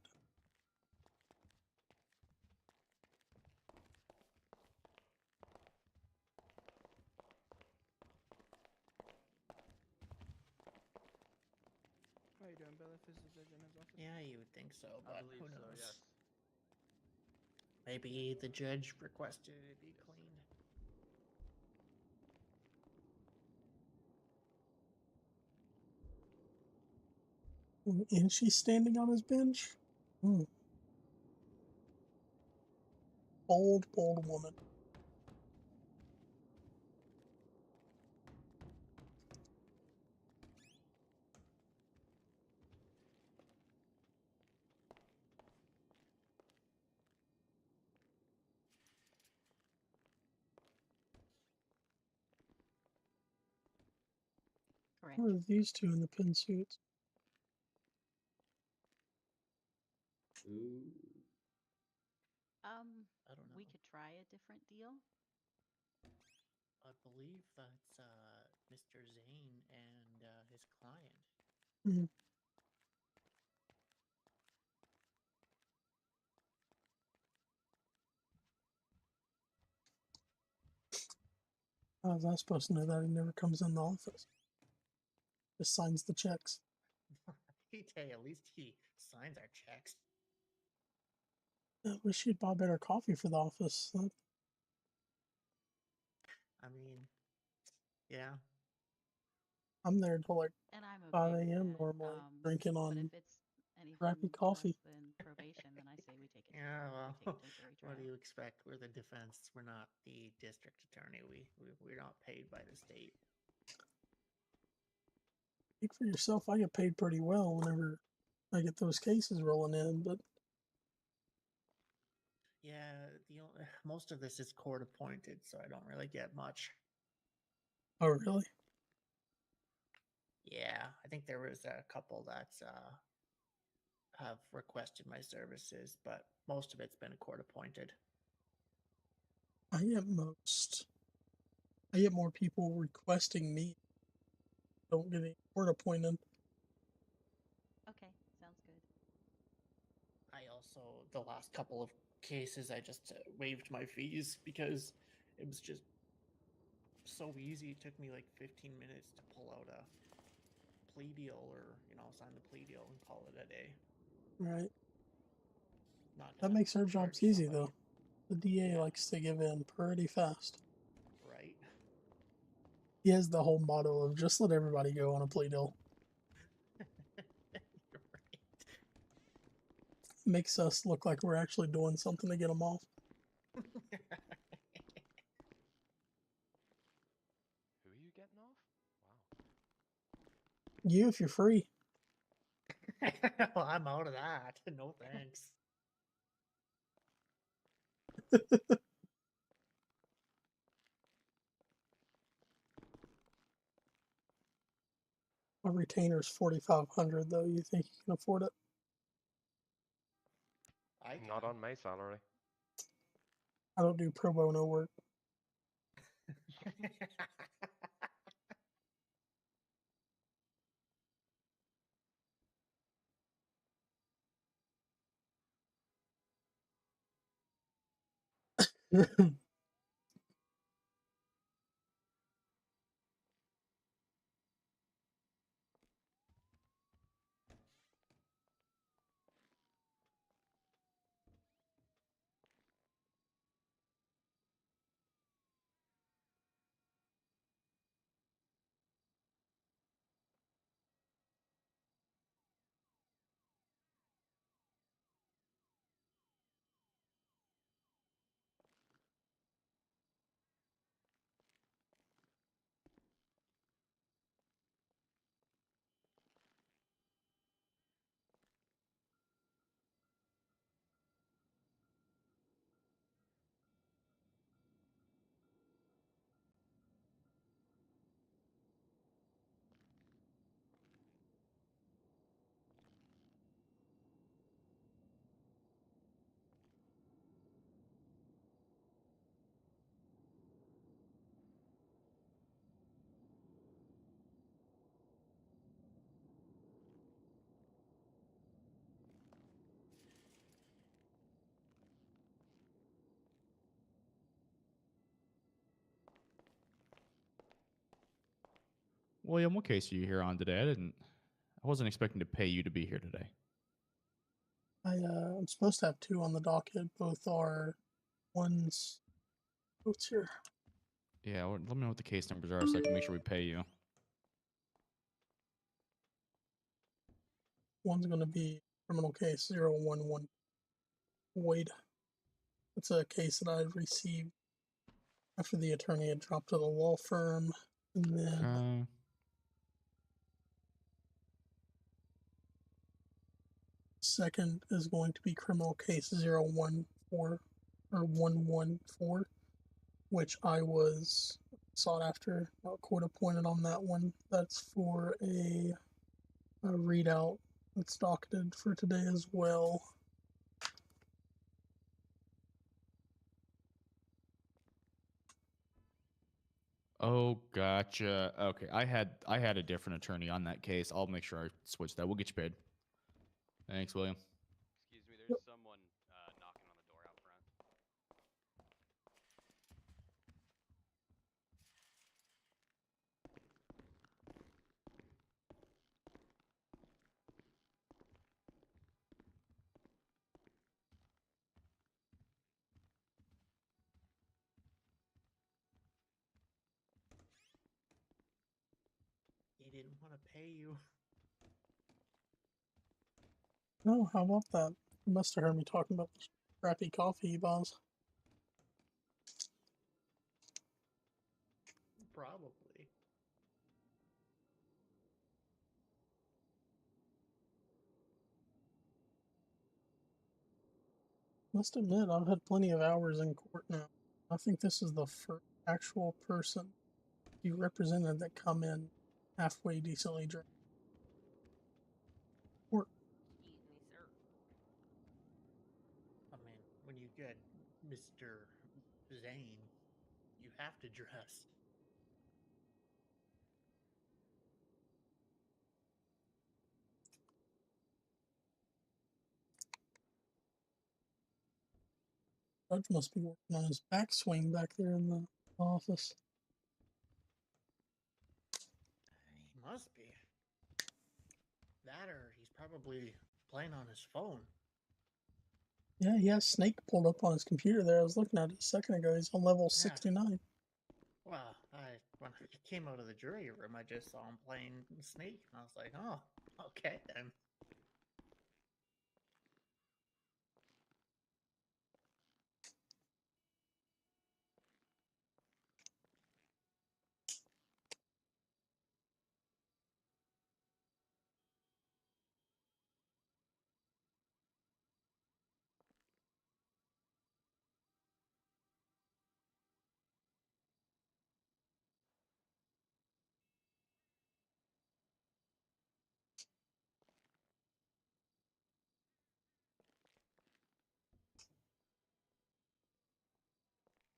How you doing, Bill? If is the judge in his office? Yeah, you would think so, I but believe who so, knows? yes. Maybe the judge requested it be cleaned. And she's standing on his bench? Bold, bold woman. Correct. Who are these two in the pin suits? Ooh. I don't know. We could try a different deal. I believe that's Mr. Zane and his client. Hmm. How was I supposed to know that? He never comes in the office. Just signs the checks. Hey, at least he signs our checks. I wish he'd buy better coffee for the office. I mean, yeah. I'm there until like And I'm okay 5 with a.m. that. normally, But drinking if on it's anything crappy less coffee. than probation, then I say we take it. Yeah, well, we take it to a jury trial. what do you expect? We're the defense. We're not the district attorney. We're not paid by the state. Speak for yourself. I get paid pretty well whenever I get those cases rolling in, but Yeah, most of this is court appointed, so I don't really get much. oh really? Yeah, I think there was a couple that have requested my services, but most of it's been court appointed. I get more people requesting me. Don't get any court appointed. Okay, sounds good. I also, the last couple of cases, I just waived my fees because it was just so easy. It took me like 15 minutes to pull out a plea deal or, sign the plea deal and call it a day. Right. Not That gonna makes our charge jobs easy somebody. though. The DA Yeah. likes to give in pretty fast. Right. He has the whole motto of just let everybody go on a plea deal. You're right. Makes us look like we're actually doing something to get them off. Who are you getting off? Wow. You, if you're free. Well, I'm out of that. No thanks. My retainer's 4,500 though. You think you can afford it? Not on my salary. I don't do pro bono work. William, what case are you here on today? I wasn't expecting to pay you to be here today. I'm supposed to have two on the docket. Both are ones. What's here? Yeah, let me know what the case numbers are so I can make sure we pay you. One's going to be criminal case 011 Boyd. It's a case that I received after the attorney had dropped to the law firm. And then Okay. second is going to be criminal case 014 or 114, which I was sought after, court appointed on that one. That's for a readout that's docketed for today as well. Oh, gotcha. Okay, I had a different attorney on that case. I'll make sure I switch that. We'll get you paid. Thanks, William. Excuse me, there's someone knocking on the door out front. He didn't want to pay you. Oh, how about that? You must have heard me talking about the crappy coffee he buys. Probably. Must admit, I've had plenty of hours in court now. I think this is the first actual person you represented that come in halfway decently dressed. Court. Excuse me, sir. I mean, when you get Mr. Zane, you have to dress. Judge must be working on his backswing back there in the office. He must be. That or he's probably playing on his phone. Yeah, he has Snake pulled up on his computer there. I was looking at it a second ago. He's on level Yeah. 69. Well, when I came out of the jury room, I just saw him playing Snake, and I was like, oh, okay then.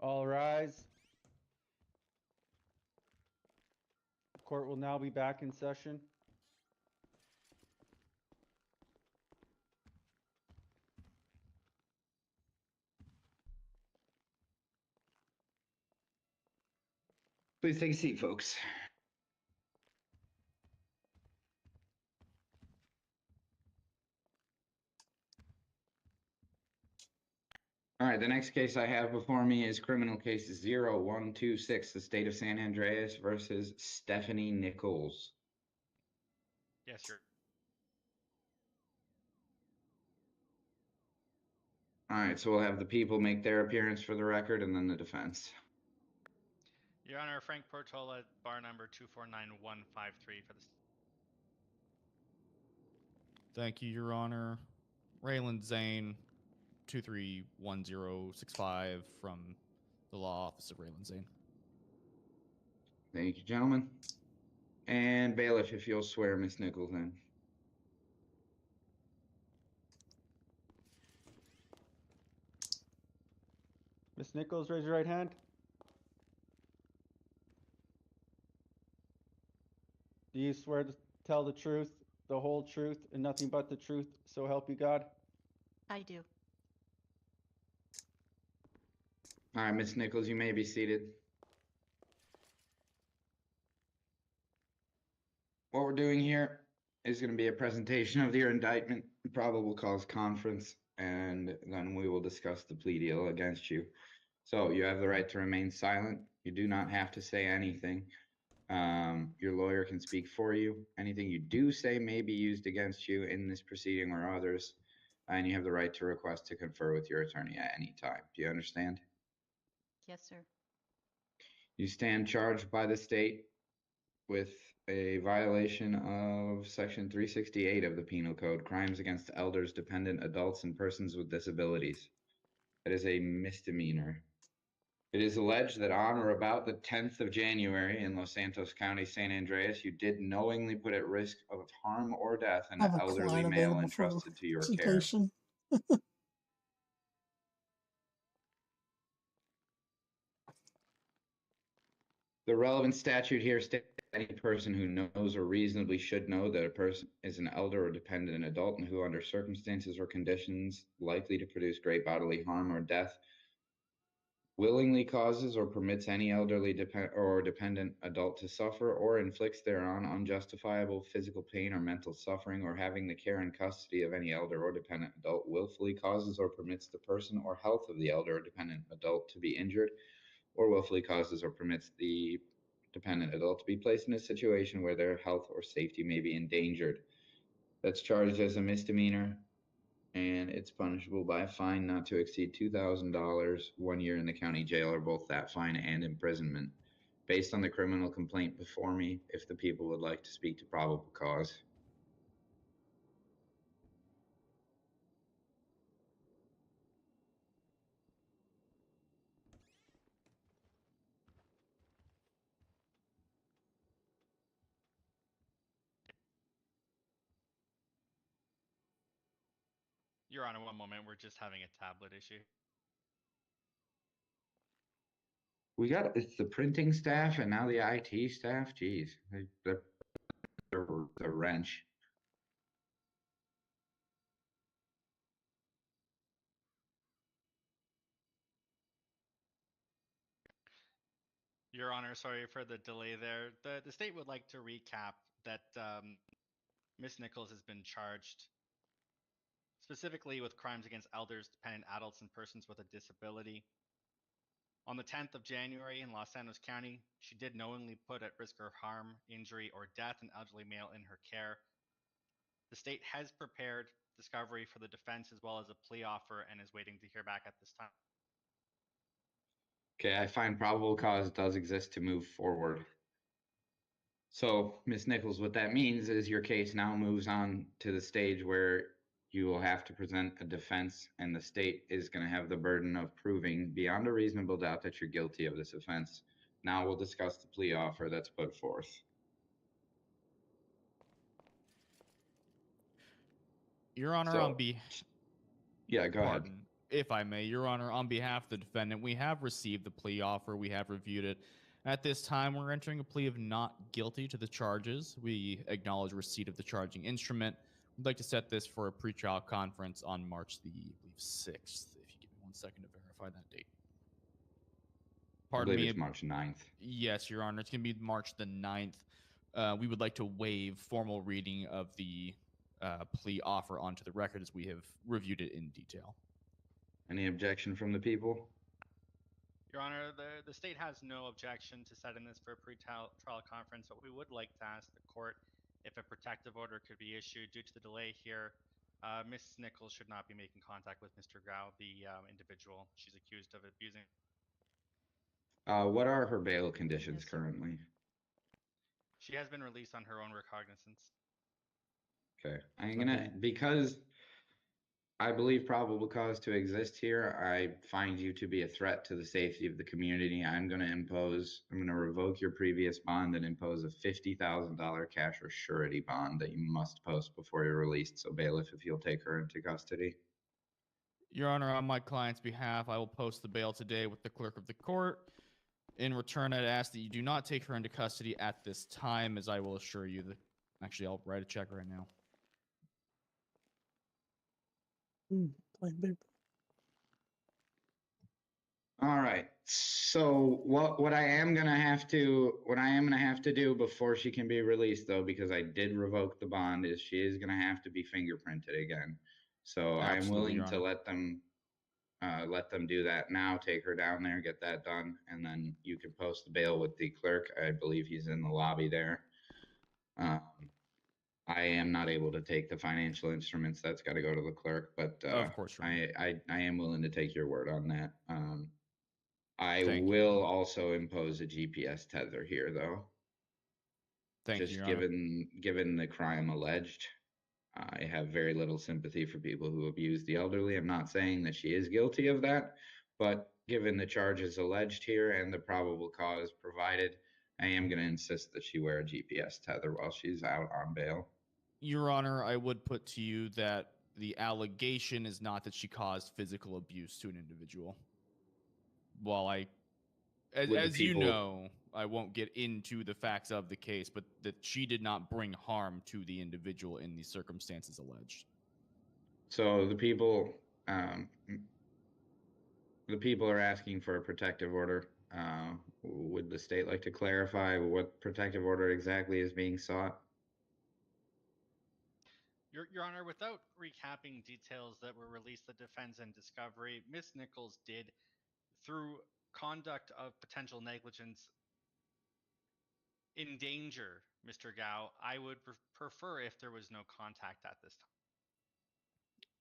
All rise. Court will now be back in session. Please take a seat, folks. All right, the next case I have before me is criminal case 0126, the state of San Andreas versus Stephanie Nichols. Yes, sir. All right, so we'll have the people make their appearance for the record and then the defense. Your Honor, Frank Portola, bar number 249153 for the. Thank you, Your Honor. Raylan Zane, 231065 from the law office of Raylan Zane. Thank you, gentlemen. And bailiff, if you'll swear Miss Nichols in. Miss Nichols, raise your right hand. Do you swear to tell the truth, the whole truth, and nothing but the truth, so help you God? I do. All right, Miss Nichols, you may be seated. what we're doing here is going to be a presentation of your indictment, probable cause conference, and then we will discuss the plea deal against you. So you have the right to remain silent. You do not have to say anything. Your lawyer can speak for you. Anything you do say may be used against you in this proceeding or others, and you have the right to request to confer with your attorney at any time. Do you understand? Yes, sir. You stand charged by the state with a violation of Section 368 of the Penal Code, crimes against elders, dependent adults, and persons with disabilities. It is a misdemeanor. It is alleged that on or about the 10th of January in Los Santos County, San Andreas, you did knowingly put at risk of harm or death an I have a elderly client male available for entrusted to your care. presentation. The relevant statute here states that any person who knows or reasonably should know that a person is an elder or dependent adult and who, under circumstances or conditions likely to produce great bodily harm or death, willingly causes or permits any elderly or dependent adult to suffer or inflicts thereon unjustifiable physical pain or mental suffering, or having the care and custody of any elder or dependent adult willfully causes or permits the person or health of the elder or dependent adult to be injured, or willfully causes or permits the dependent adult to be placed in a situation where their health or safety may be endangered. That's charged as a misdemeanor, and it's punishable by a fine not to exceed $2,000, 1 year in the county jail, or both that fine and imprisonment. Based on the criminal complaint before me, if the people would like to speak to probable cause. Your Honor, one moment. We're just having a tablet issue. It's the printing staff and now the IT staff. Geez, they're the wrench. Your Honor, sorry for the delay there. The state would like to recap that Ms. Nichols has been charged specifically with crimes against elders, dependent adults, and persons with a disability. On the 10th of January in Los Santos County, she did knowingly put at risk of harm, injury, or death an elderly male in her care. The state has prepared discovery for the defense as well as a plea offer and is waiting to hear back at this time. Okay, I find probable cause does exist to move forward. So, Ms. Nichols, what that means is your case now moves on to the stage where you will have to present a defense, and the state is going to have the burden of proving beyond a reasonable doubt that you're guilty of this offense. Now we'll discuss the plea offer that's put forth. Your Honor, So, yeah, go ahead. Pardon, if I may, Your Honor, on behalf of the defendant, we have received the plea offer. We have reviewed it. At this time, we're entering a plea of not guilty to the charges. We acknowledge receipt of the charging instrument. We'd like to set this for a pretrial conference on March the, I believe, 6th. If you give me 1 second to verify that date. Pardon I believe me. it's March 9th. Yes, Your Honor. It's going to be March the 9th. We would like to waive formal reading of the plea offer onto the record as we have reviewed it in detail. Any objection from the people? Your Honor, the state has no objection to setting this for a pre-trial conference, but we would like to ask the court if a protective order could be issued due to the delay here. Ms. Nichols should not be making contact with Mr. Grau, the individual she's accused of abusing. What are her bail conditions currently? She has been released on her own recognizance. Okay, I'm gonna, because I believe probable cause to exist here, I find you to be a threat to the safety of the community. I'm gonna revoke your previous bond and impose a $50,000 cash or surety bond that you must post before you're released. So bailiff, if you'll take her into custody. Your Honor, on my client's behalf, I will post the bail today with the clerk of the court. In return, I'd ask that you do not take her into custody at this time, as I will assure you that... Actually, I'll write a check right now. Plain paper. All right. So what I am gonna have to do before she can be released, though, because I did revoke the bond, is she is gonna have to be fingerprinted again. So I am Absolutely, willing Your to Honor. let them do that now. Take her down there, get that done, and then you can post the bail with the clerk. I believe he's in the lobby there. I am not able to take the financial instruments. That's got to go to the clerk, but Of course, Your Honor. I am willing to take your word on that. I Thank you, Your will Honor. also impose a GPS tether here, though. Thank you, Just Your Honor. given the crime alleged, I have very little sympathy for people who abuse the elderly. I'm not saying that she is guilty of that, but given the charges alleged here and the probable cause provided, I am going to insist that she wear a GPS tether while she's out on bail. Your Honor, I would put to you that the allegation is not that she caused physical abuse to an individual. While as you know, I won't get into the facts of the case, but that she did not bring harm to the individual in the circumstances alleged. So the people are asking for a protective order. Would the state like to clarify what protective order exactly is being sought? Your Honor, without recapping details that were released to defense and discovery, Ms. Nichols did, through conduct of potential negligence, endanger Mr. Gao. I would prefer if there was no contact at this time.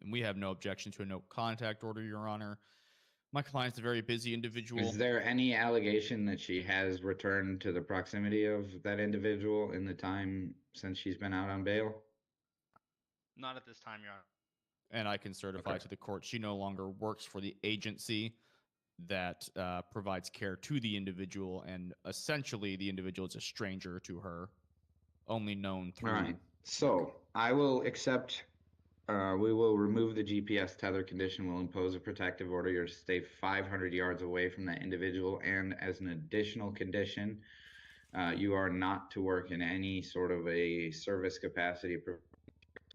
And we have no objection to a no contact order, Your Honor. My client's a very busy individual. Is there any allegation that she has returned to the proximity of that individual in the time since she's been out on bail? Not at this time, Your Honor. And I can certify to the court she no longer works for the agency that provides care to the individual, and essentially the individual is a stranger to her, only known through. All right. So I will accept. We will remove the GPS tether condition. We'll impose a protective order. You're to stay 500 yards away from that individual, and as an additional condition, you are not to work in any sort of a service capacity for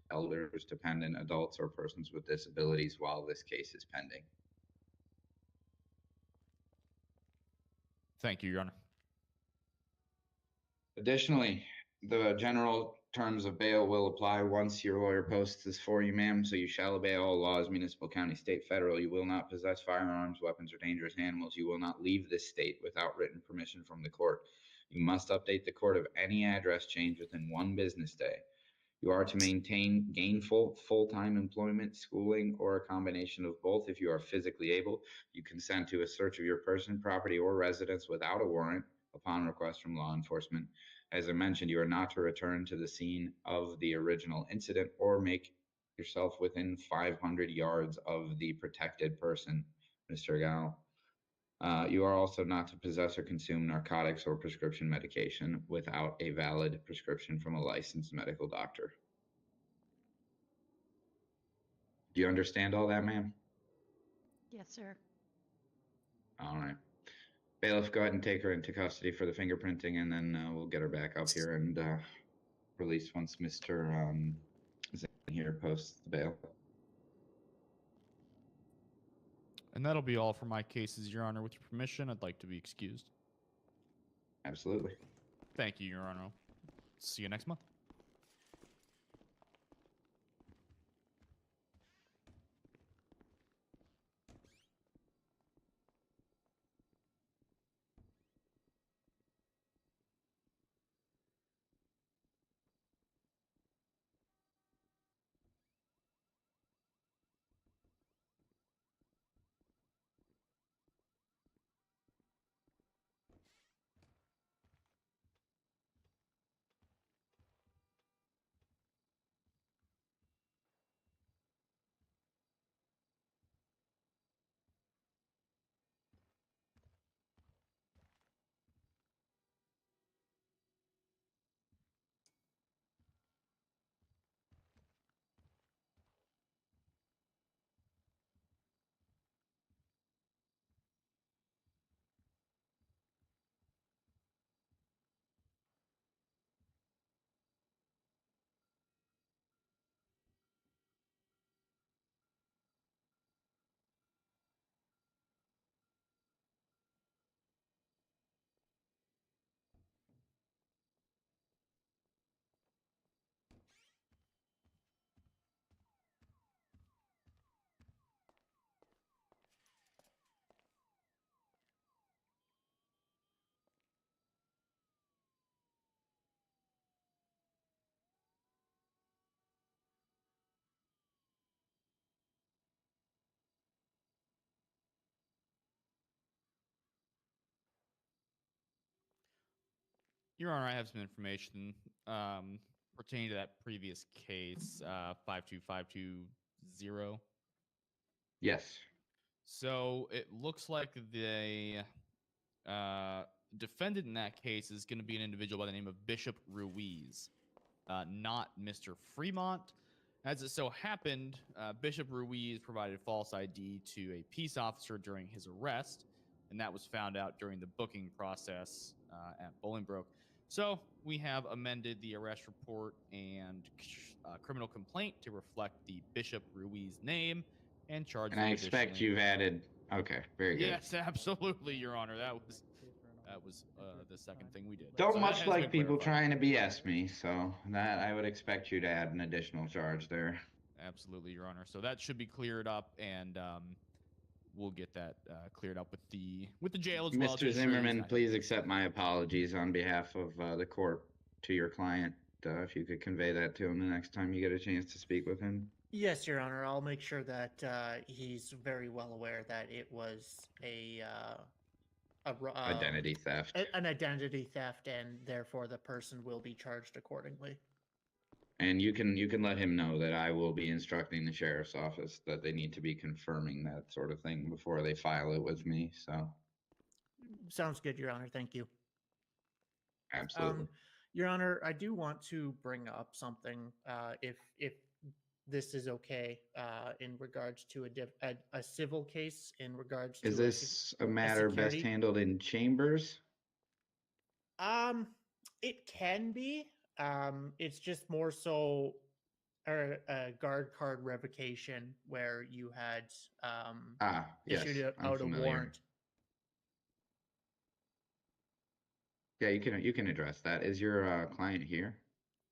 elders, dependent adults, or persons with disabilities while this case is pending. Thank you, Your Honor. Additionally, the general terms of bail will apply once your lawyer posts this for you, ma'am. So you shall obey all laws, municipal, county, state, federal. You will not possess firearms, weapons, or dangerous animals. You will not leave this state without written permission from the court. You must update the court of any address change within 1 business day. You are to maintain gainful, full-time employment, schooling, or a combination of both if you are physically able. You consent to a search of your person, property, or residence without a warrant upon request from law enforcement. As I mentioned, you are not to return to the scene of the original incident or make yourself within 500 yards of the protected person, Mr. Gao. You are also not to possess or consume narcotics or prescription medication without a valid prescription from a licensed medical doctor. Do you understand all that, ma'am? Yes, sir. All right. Bailiff, go ahead and take her into custody for the fingerprinting, and then we'll get her back up here and release once Mr. Zane here posts the bail. And that'll be all for my cases, Your Honor. With your permission, I'd like to be excused. Absolutely. Thank you, Your Honor. See you next month. Your Honor, I have some information pertaining to that previous case, 52520. Yes. So it looks like the defendant in that case is going to be an individual by the name of Bishop Ruiz, not Mr. Fremont. As it so happened, Bishop Ruiz provided false ID to a peace officer during his arrest, and that was found out during the booking process at Bolingbroke. So we have amended the arrest report and criminal complaint to reflect the Bishop Ruiz name and charge And him I expect additionally. you've added. Okay, very good. Yes, absolutely, Your Honor. That was the second thing we did. Don't So that much has like been people clarified. trying to BS me, so that I would expect you to add an additional charge there. Absolutely, Your Honor. So that should be cleared up, and we'll get that cleared up with the jail as well. Mr. Zimmerman, please accept my apologies on behalf of the court to your client. If you could convey that to him the next time you get a chance to speak with him. Yes, Your Honor. I'll make sure that he's very well aware that it was Identity theft. an identity theft, and therefore the person will be charged accordingly. And you can let him know that I will be instructing the sheriff's office that they need to be confirming that sort of thing before they file it with me. So Sounds good, Your Honor. Thank you. absolutely. Your Honor, I do want to bring up something, if this is okay, in regards to a civil case in regards to Is this a matter best security. handled in chambers? It can be. It's just more so a guard card revocation where you had Yes, issued I'm out a familiar. warrant. Yeah, you can address that. Is your client here?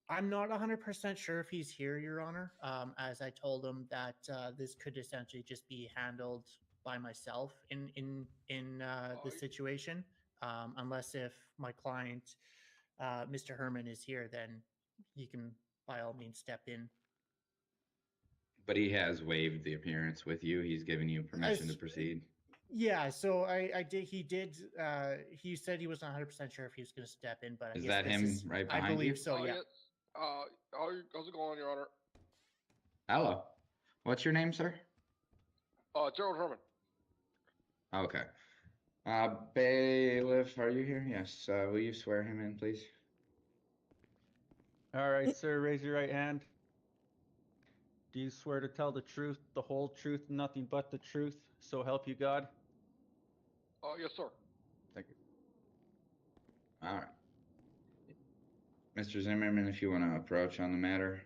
I'm not 100% sure if he's here, Your Honor. As I told him that this could essentially just be handled by myself in this situation, unless if my client, Mr. Herman, is here, then he can by all means step in. But he has waived the appearance with you. He's given you permission to As- proceed. Yeah, so I did. He did. He said he wasn't 100% sure if he was going to step in, but I Is guess that this him is, right I behind believe you? so. Yeah. How's it going, Your Honor? Hello. What's your name, sir? Gerald Herman. Okay. Bailiff, are you here? Yes. Will you swear him in, please? All right, sir, raise your right hand. Do you swear to tell the truth, the whole truth, nothing but the truth, so help you God? Yes, sir. Thank you. All right. Mr. Zimmerman, if you want to approach on the matter.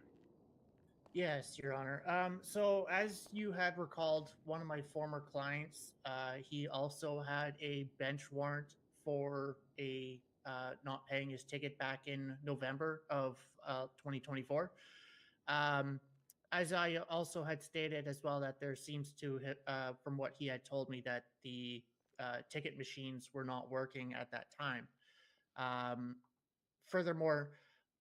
Yes, Your Honor. So as you had recalled, one of my former clients, he also had a bench warrant for a not paying his ticket back in November of 2024. As I also had stated as well, that there seems to, from what he had told me, that the ticket machines were not working at that time. Furthermore,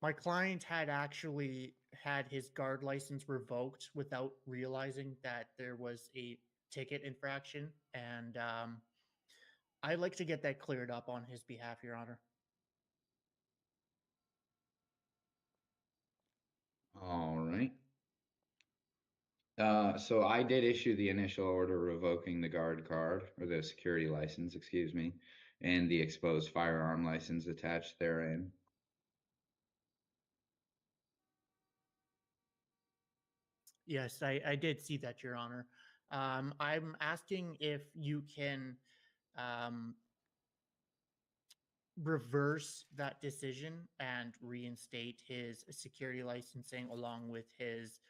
my client had actually had his guard license revoked without realizing that there was a ticket infraction, and I'd like to get that cleared up on his behalf, Your Honor. All right. So I did issue the initial order revoking the guard card, or the security license, excuse me, and the exposed firearm license attached therein. Yes, I did see that, Your Honor. I'm asking if you can reverse that decision and reinstate his security licensing along with his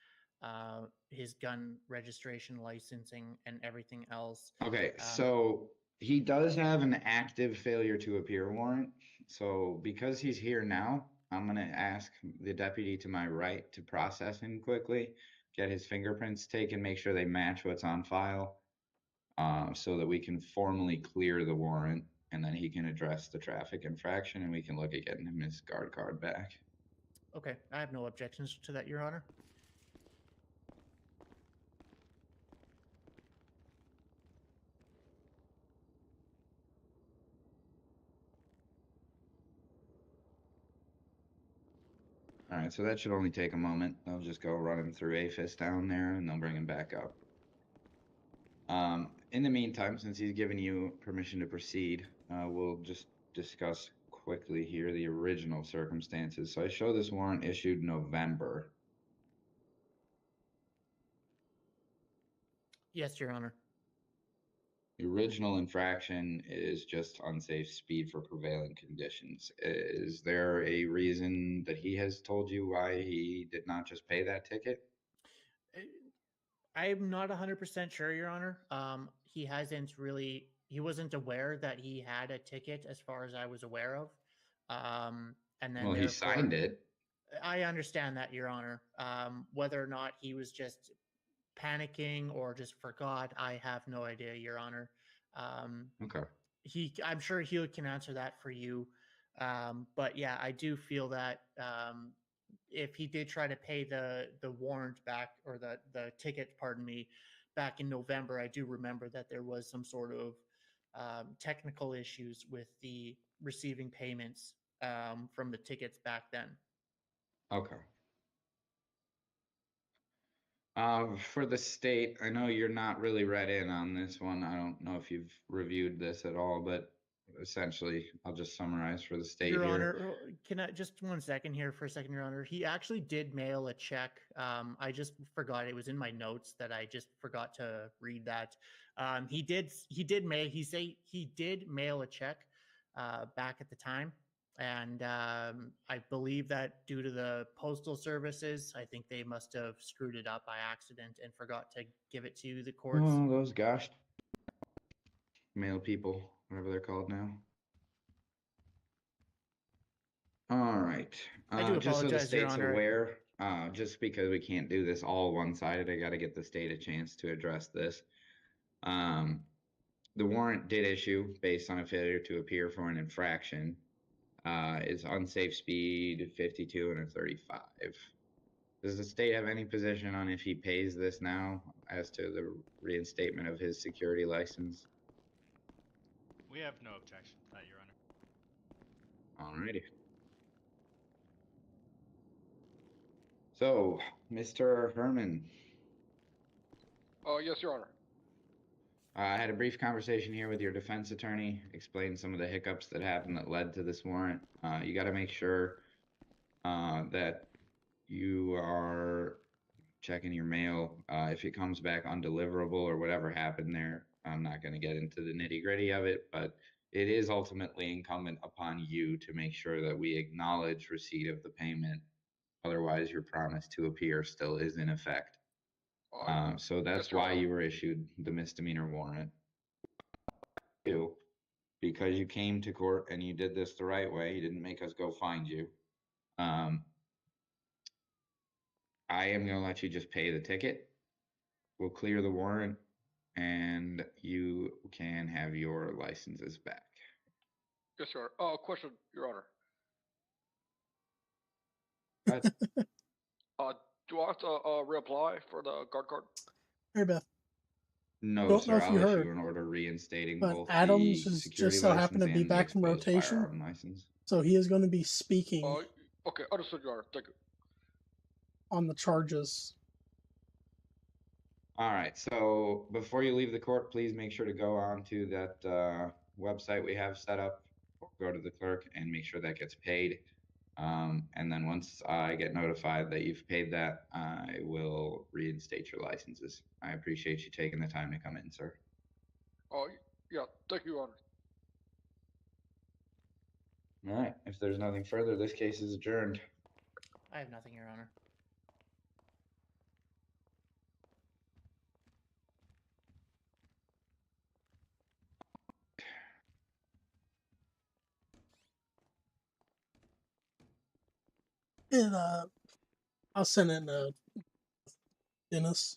gun registration licensing and everything else. Okay, so he does have an active failure to appear warrant. So because he's here now, I'm going to ask the deputy to my right to process him quickly, get his fingerprints taken, make sure they match what's on file, so that we can formally clear the warrant, and then he can address the traffic infraction, and we can look at getting him his guard card back. Okay, I have no objections to that, Your Honor. All right, so that should only take a moment. They'll just go run him through APHIS down there, and they'll bring him back up. In the meantime, since he's given you permission to proceed, we'll just discuss quickly here the original circumstances. So I show this warrant issued November. Yes, Your Honor. The original infraction is just unsafe speed for prevailing conditions. Is there a reason that he has told you why he did not just pay that ticket? I'm not 100% sure, Your Honor. He wasn't aware that he had a ticket as far as I was aware of. And then Well, he signed it. I understand that, Your Honor. Whether or not he was just panicking or just forgot, I have no idea, Your Honor. Okay. I'm sure he can answer that for you. But yeah, I do feel that if he did try to pay the warrant back, or the ticket, pardon me, back in November, I do remember that there was some sort of technical issues with the receiving payments from the tickets back then. Okay. For the state, I know you're not really read in on this one. I don't know if you've reviewed this at all, but essentially, I'll just summarize for the state Your here. Honor, can I just 1 second here for a second, Your Honor? He actually did mail a check. I just forgot, it was in my notes that I just forgot to read that. He did mail a check back at the time. And I believe that due to the postal services, I think they must have screwed it up by accident and forgot to give it to the courts. Oh, those gosh mail people, whatever they're called now. All right. I do just so the apologize, Your state's Honor. aware, just because we can't do this all one-sided, I got to get the state a chance to address this. The warrant did issue based on a failure to appear for an infraction. It's unsafe speed 52 and a 35. Does the state have any position on if he pays this now as to the reinstatement of his security license? We have no objection to that, Your Honor. Alrighty. So, Mr. Herman. Yes, Your Honor. I had a brief conversation here with your defense attorney, explained some of the hiccups that happened that led to this warrant. You got to make sure that you are checking your mail. If it comes back undeliverable or whatever happened there, I'm not going to get into the nitty gritty of it, but it is ultimately incumbent upon you to make sure that we acknowledge receipt of the payment. Otherwise, your promise to appear still is in effect. So that's why you were issued the misdemeanor warrant. Because you came to court and you did this the right way, you didn't make us go find you. I am going to let you just pay the ticket. We'll clear the warrant and you can have your licenses back. Yes, Your Honor. Question, Your Honor. Do I have to reapply for the guard card? Hey, Beth. No, Don't sir. know if I'll you issue heard, an order reinstating but both Adams the is security just so license happened to be and back from Nichols' rotation. firearm license. So he is going to be speaking Okay, understood, Your Honor. Thank you. on the charges. All right. So before you leave the court, please make sure to go on to that website we have set up. Go to the clerk and make sure that gets paid. And then once I get notified that you've paid that, I will reinstate your licenses. I appreciate you taking the time to come in, sir. Yeah, thank you, Your Honor. All right. If there's nothing further, this case is adjourned. I have nothing, Your Honor. And I'll send in Dennis.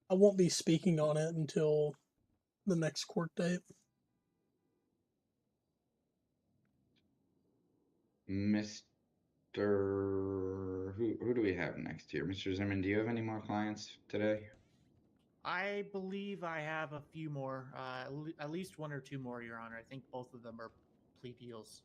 I won't be speaking on it until the next court date. Mr. Who do we have next here? Mr. Zimmerman, do you have any more clients today? I believe I have a few more, at least one or two more, Your Honor. I think both of them are plea deals.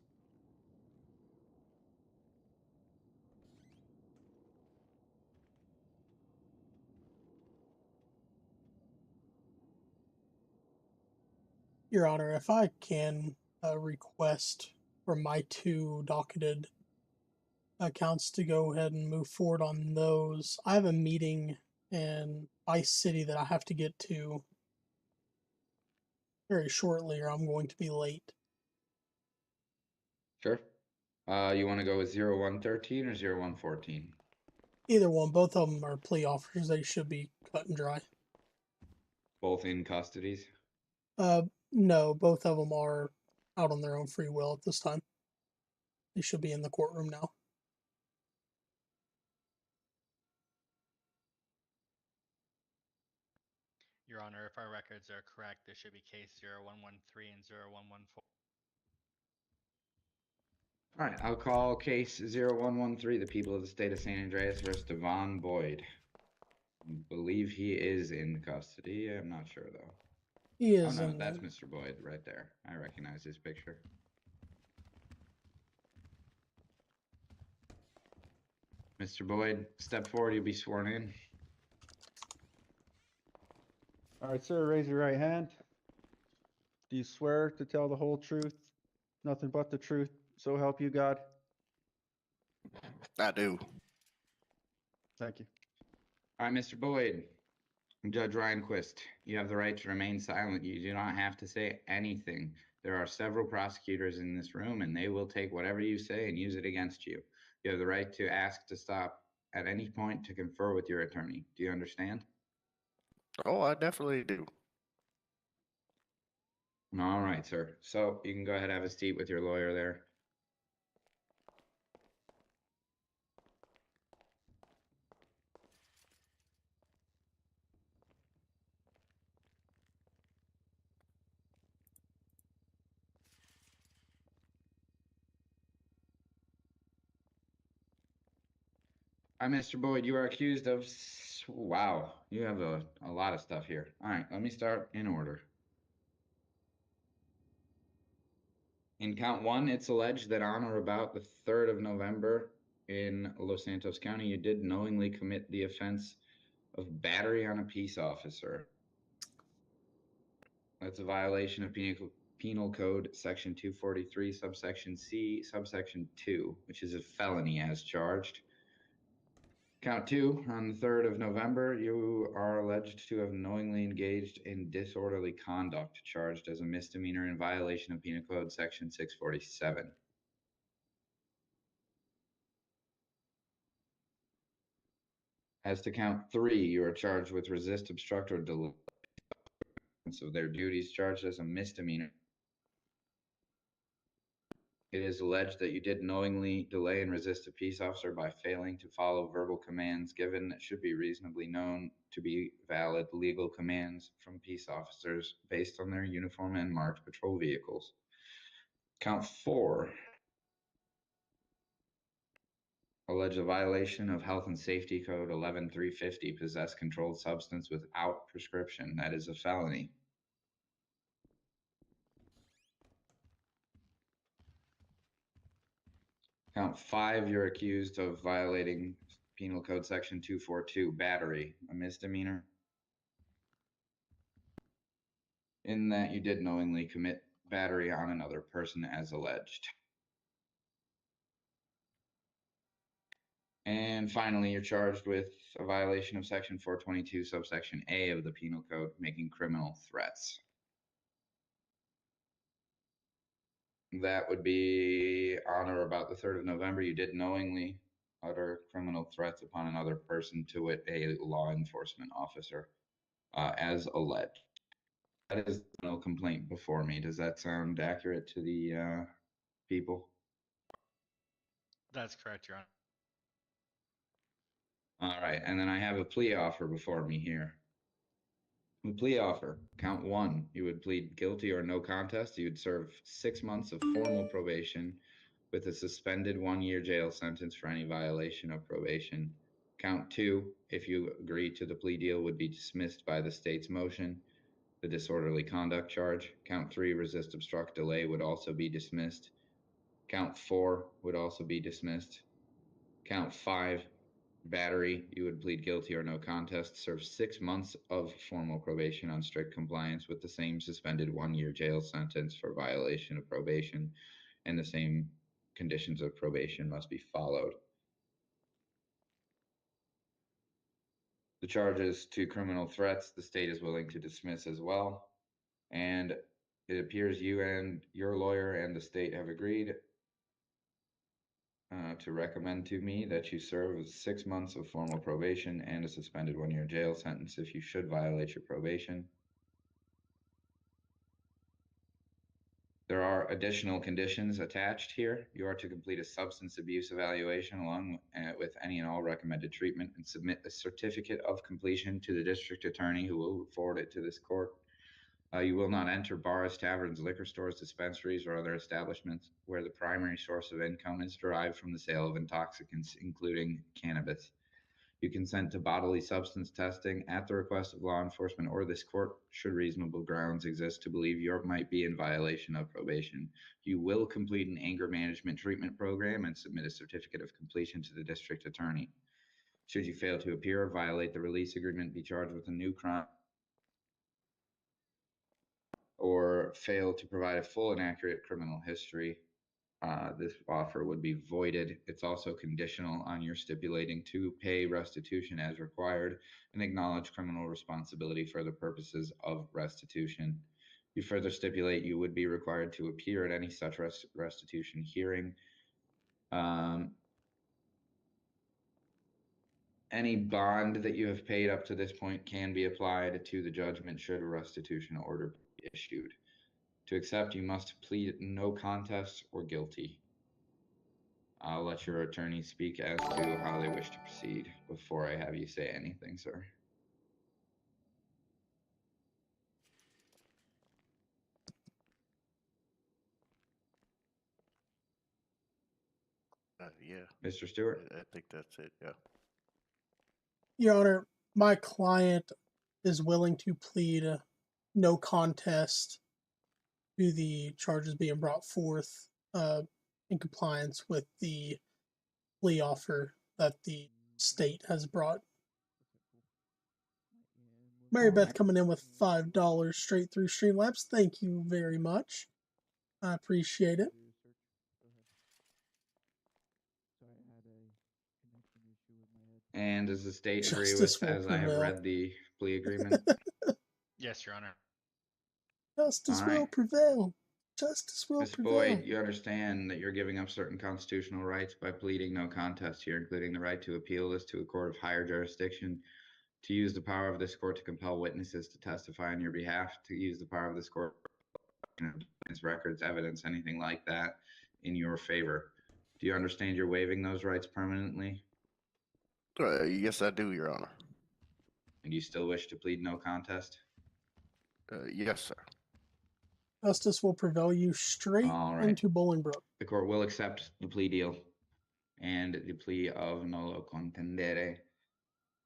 Your Honor, if I can request for my 2 docketed accounts to go ahead and move forward on those. I have a meeting in Vice City that I have to get to very shortly, or I'm going to be late. Sure. You want to go with 0113 or 0114? Either one, both of them are plea offers. They should be cut and dry. Both in custodies? No, both of them are out on their own free will at this time. They should be in the courtroom now. Your Honor, if our records are correct, there should be case 0113 and 0114. All right, I'll call case 0113, the people of the state of San Andreas versus Devon Boyd. I believe he is in custody. I'm not sure, though. He is. Oh, no, in that's the... Mr. Boyd right there. I recognize his picture. Mr. Boyd, step forward. You'll be sworn in. All right, sir, raise your right hand. Do you swear to tell the whole truth, nothing but the truth, so help you God? I do. Thank you. All right, Mr. Boyd. Judge Reinquist, you have the right to remain silent. You do not have to say anything. There are several prosecutors in this room, and they will take whatever you say and use it against you. You have the right to ask to stop at any point to confer with your attorney. Do you understand? Oh, I definitely do. All right, sir. So you can go ahead and have a seat with your lawyer there. Hi, Mr. Boyd. You are accused of... Wow, you have a lot of stuff here. All right, let me start in order. In count 1, it's alleged that on or about the 3rd of November in Los Santos County, you did knowingly commit the offense of battery on a peace officer. That's a violation of Penal Code Section 243, subsection C, subsection 2, which is a felony as charged. Count 2, on the 3rd of November, you are alleged to have knowingly engaged in disorderly conduct, charged as a misdemeanor in violation of Penal Code Section 647. As to count 3, you are charged with resist, obstruct, or delay of their duties, charged as a misdemeanor. It is alleged that you did knowingly delay and resist a peace officer by failing to follow verbal commands given that should be reasonably known to be valid legal commands from peace officers based on their uniform and marked patrol vehicles. Count 4. Allege a violation of Health and Safety Code 11350, possess controlled substance without prescription. That is a felony. Count 5, you're accused of violating Penal Code Section 242, battery, a misdemeanor. In that you did knowingly commit battery on another person as alleged. And finally, you're charged with a violation of Section 422, subsection A of the Penal Code, making criminal threats. That would be on or about the 3rd of November. You did knowingly utter criminal threats upon another person, to wit, a law enforcement officer, as alleged. That is no complaint before me. Does that sound accurate to the people? That's correct, Your Honor. All right, and then I have a plea offer before me here. The plea offer, count 1, you would plead guilty or no contest. You would serve 6 months of formal probation with a suspended 1-year jail sentence for any violation of probation. Count 2, if you agree to the plea deal, would be dismissed by the state's motion. The disorderly conduct charge. Count 3, resist, obstruct, delay, would also be dismissed. Count 4 would also be dismissed. Count 5, battery, you would plead guilty or no contest, serve 6 months of formal probation on strict compliance with the same suspended 1-year jail sentence for violation of probation, and the same conditions of probation must be followed. The charges to criminal threats, the state is willing to dismiss as well. And it appears you and your lawyer and the state have agreed to recommend to me that you serve 6 months of formal probation and a suspended 1-year jail sentence if you should violate your probation. There are additional conditions attached here. You are to complete a substance abuse evaluation along with any and all recommended treatment and submit a certificate of completion to the district attorney, who will forward it to this court. You will not enter bars, taverns, liquor stores, dispensaries, or other establishments where the primary source of income is derived from the sale of intoxicants, including cannabis. You consent to bodily substance testing at the request of law enforcement or this court, should reasonable grounds exist to believe you might be in violation of probation. You will complete an anger management treatment program and submit a certificate of completion to the district attorney. Should you fail to appear or violate the release agreement, be charged with a new crime, or fail to provide a full and accurate criminal history, this offer would be voided. It's also conditional on your stipulating to pay restitution as required and acknowledge criminal responsibility for the purposes of restitution. You further stipulate you would be required to appear at any such restitution hearing. Any bond that you have paid up to this point can be applied to the judgment should a restitution order be issued. To accept, you must plead no contest or guilty. I'll let your attorney speak as to how they wish to proceed before I have you say anything, sir. Yeah. Mr. Stewart? I think that's it, yeah. Your Honor, my client is willing to plead no contest to the charges being brought forth in compliance with the plea offer that the state has brought. Mary Beth coming in with $5 straight through Streamlabs. Thank you very much. I appreciate it. And does the state agree Justice with, will as I have prevail. read the plea agreement? Yes, Your Honor. Justice All will right. prevail. Justice will Ms. prevail. Boyd, you understand that you're giving up certain constitutional rights by pleading no contest here, including the right to appeal this to a court of higher jurisdiction, to use the power of this court to compel witnesses to testify on your behalf, to use the power of this court, records, evidence, anything like that in your favor. Do you understand you're waiving those rights permanently? Yes, I do, Your Honor. And you still wish to plead no contest? Yes, sir. Justice will prevail you straight All right. into Bolingbrook. The court will accept the plea deal and the plea of nolo contendere.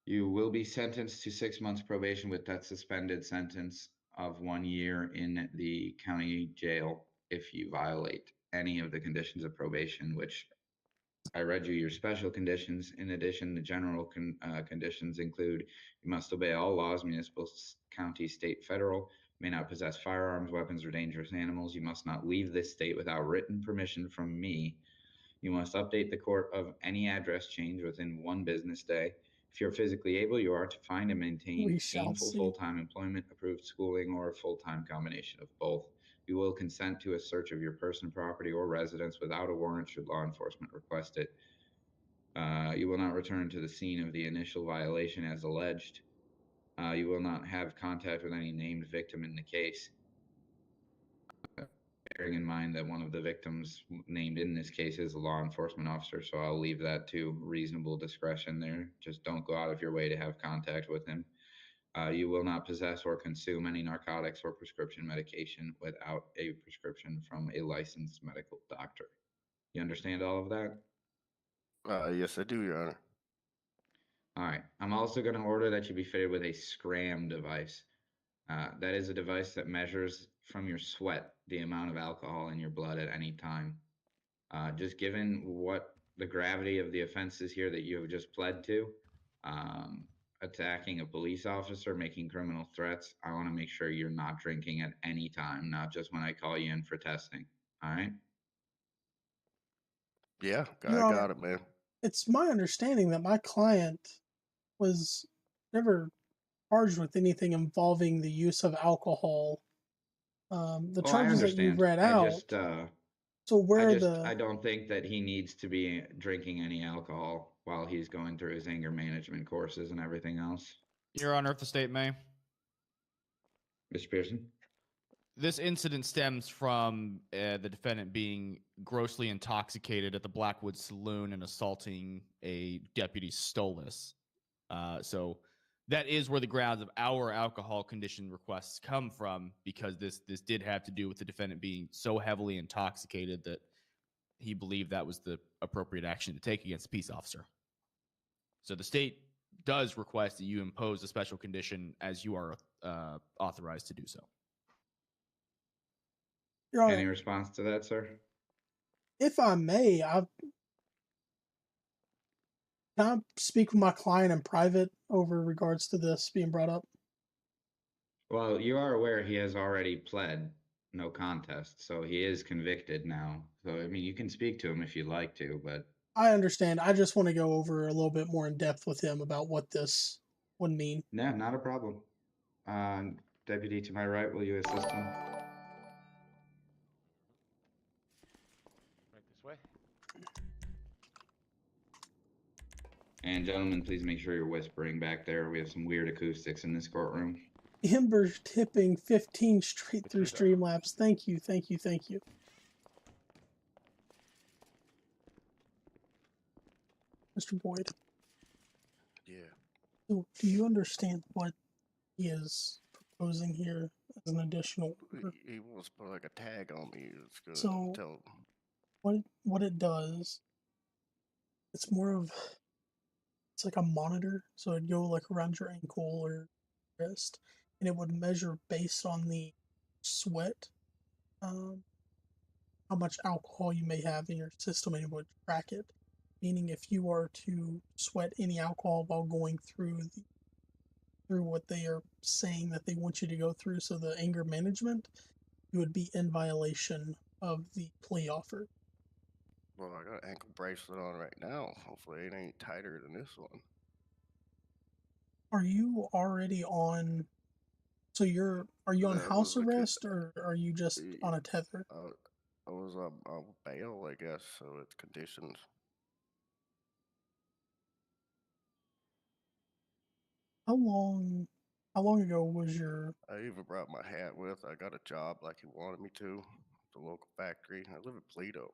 You will be sentenced to 6 months probation with that suspended sentence of 1 year in the county jail if you violate any of the conditions of probation, which I read you your special conditions. In addition, the general conditions include you must obey all laws, municipal, county, state, federal, may not possess firearms, weapons, or dangerous animals. You must not leave this state without written permission from me. You must update the court of any address change within 1 business day. If you're physically able, you are to find and maintain We shall gainful see. full-time employment, approved schooling, or a full-time combination of both. You will consent to a search of your person, property, or residence without a warrant should law enforcement request it. You will not return to the scene of the initial violation as alleged. You will not have contact with any named victim in the case. Bearing in mind that one of the victims named in this case is a law enforcement officer, so I'll leave that to reasonable discretion there. Just don't go out of your way to have contact with him. You will not possess or consume any narcotics or prescription medication without a prescription from a licensed medical doctor. You understand all of that? Yes, I do, Your Honor. All right. I'm also going to order that you be fitted with a scram device. That is a device that measures from your sweat the amount of alcohol in your blood at any time. Just given what the gravity of the offenses here that you have just pled to, attacking a police officer, making criminal threats, I want to make sure you're not drinking at any time, not just when I call you in for testing. All right? Yeah, Your I Honor, got it, man. it's my understanding that my client was never charged with anything involving the use of alcohol. The Well, I charges that you've understand. read out. So where I don't think that he needs to be drinking any alcohol while he's going through his anger management courses and everything else. Your Honor, if the state may. Mr. Pearson? This incident stems from the defendant being grossly intoxicated at the Blackwood Saloon and assaulting a deputy Stolas. So that is where the grounds of our alcohol condition requests come from, because this did have to do with the defendant being so heavily intoxicated that he believed that was the appropriate action to take against a peace officer. So the state does request that you impose a special condition as you are authorized to do so. Your Honor, Any response to that, sir? if I may, can I speak with my client in private over regards to this being brought up? Well, you are aware he has already pled no contest, so he is convicted now. So, I mean, you can speak to him if you'd like to, but... I understand. I just want to go over a little bit more in depth with him about what this would mean. No, not a problem. Deputy to my right, will you assist him? Right this way. And gentlemen, please make sure you're whispering back there. We have some weird acoustics in this courtroom. Ember tipping 15 straight through Streamlabs. Thank you, thank you, thank you. Mr. Boyd. Yeah. So, do you understand what he is proposing here as an additional order? He wants to put like a tag on me. It's gonna So, tell. what it does, it's more of, it's like a monitor. So it'd go like around your ankle or wrist, and it would measure based on the sweat, how much alcohol you may have in your system, and it would track it. Meaning, if you are to sweat any alcohol while going through what they are saying that they want you to go through, so the anger management, you would be in violation of the plea offer. Well, I got an ankle bracelet on right now. Hopefully, it ain't tighter than this one. Are you already on? So are you on That house was like arrest, or are you just on a tether? I was on bail, I guess, so it's conditions. How long ago was your? I even brought my hat with. I got a job like he wanted me to, at the local factory. I live in Toledo.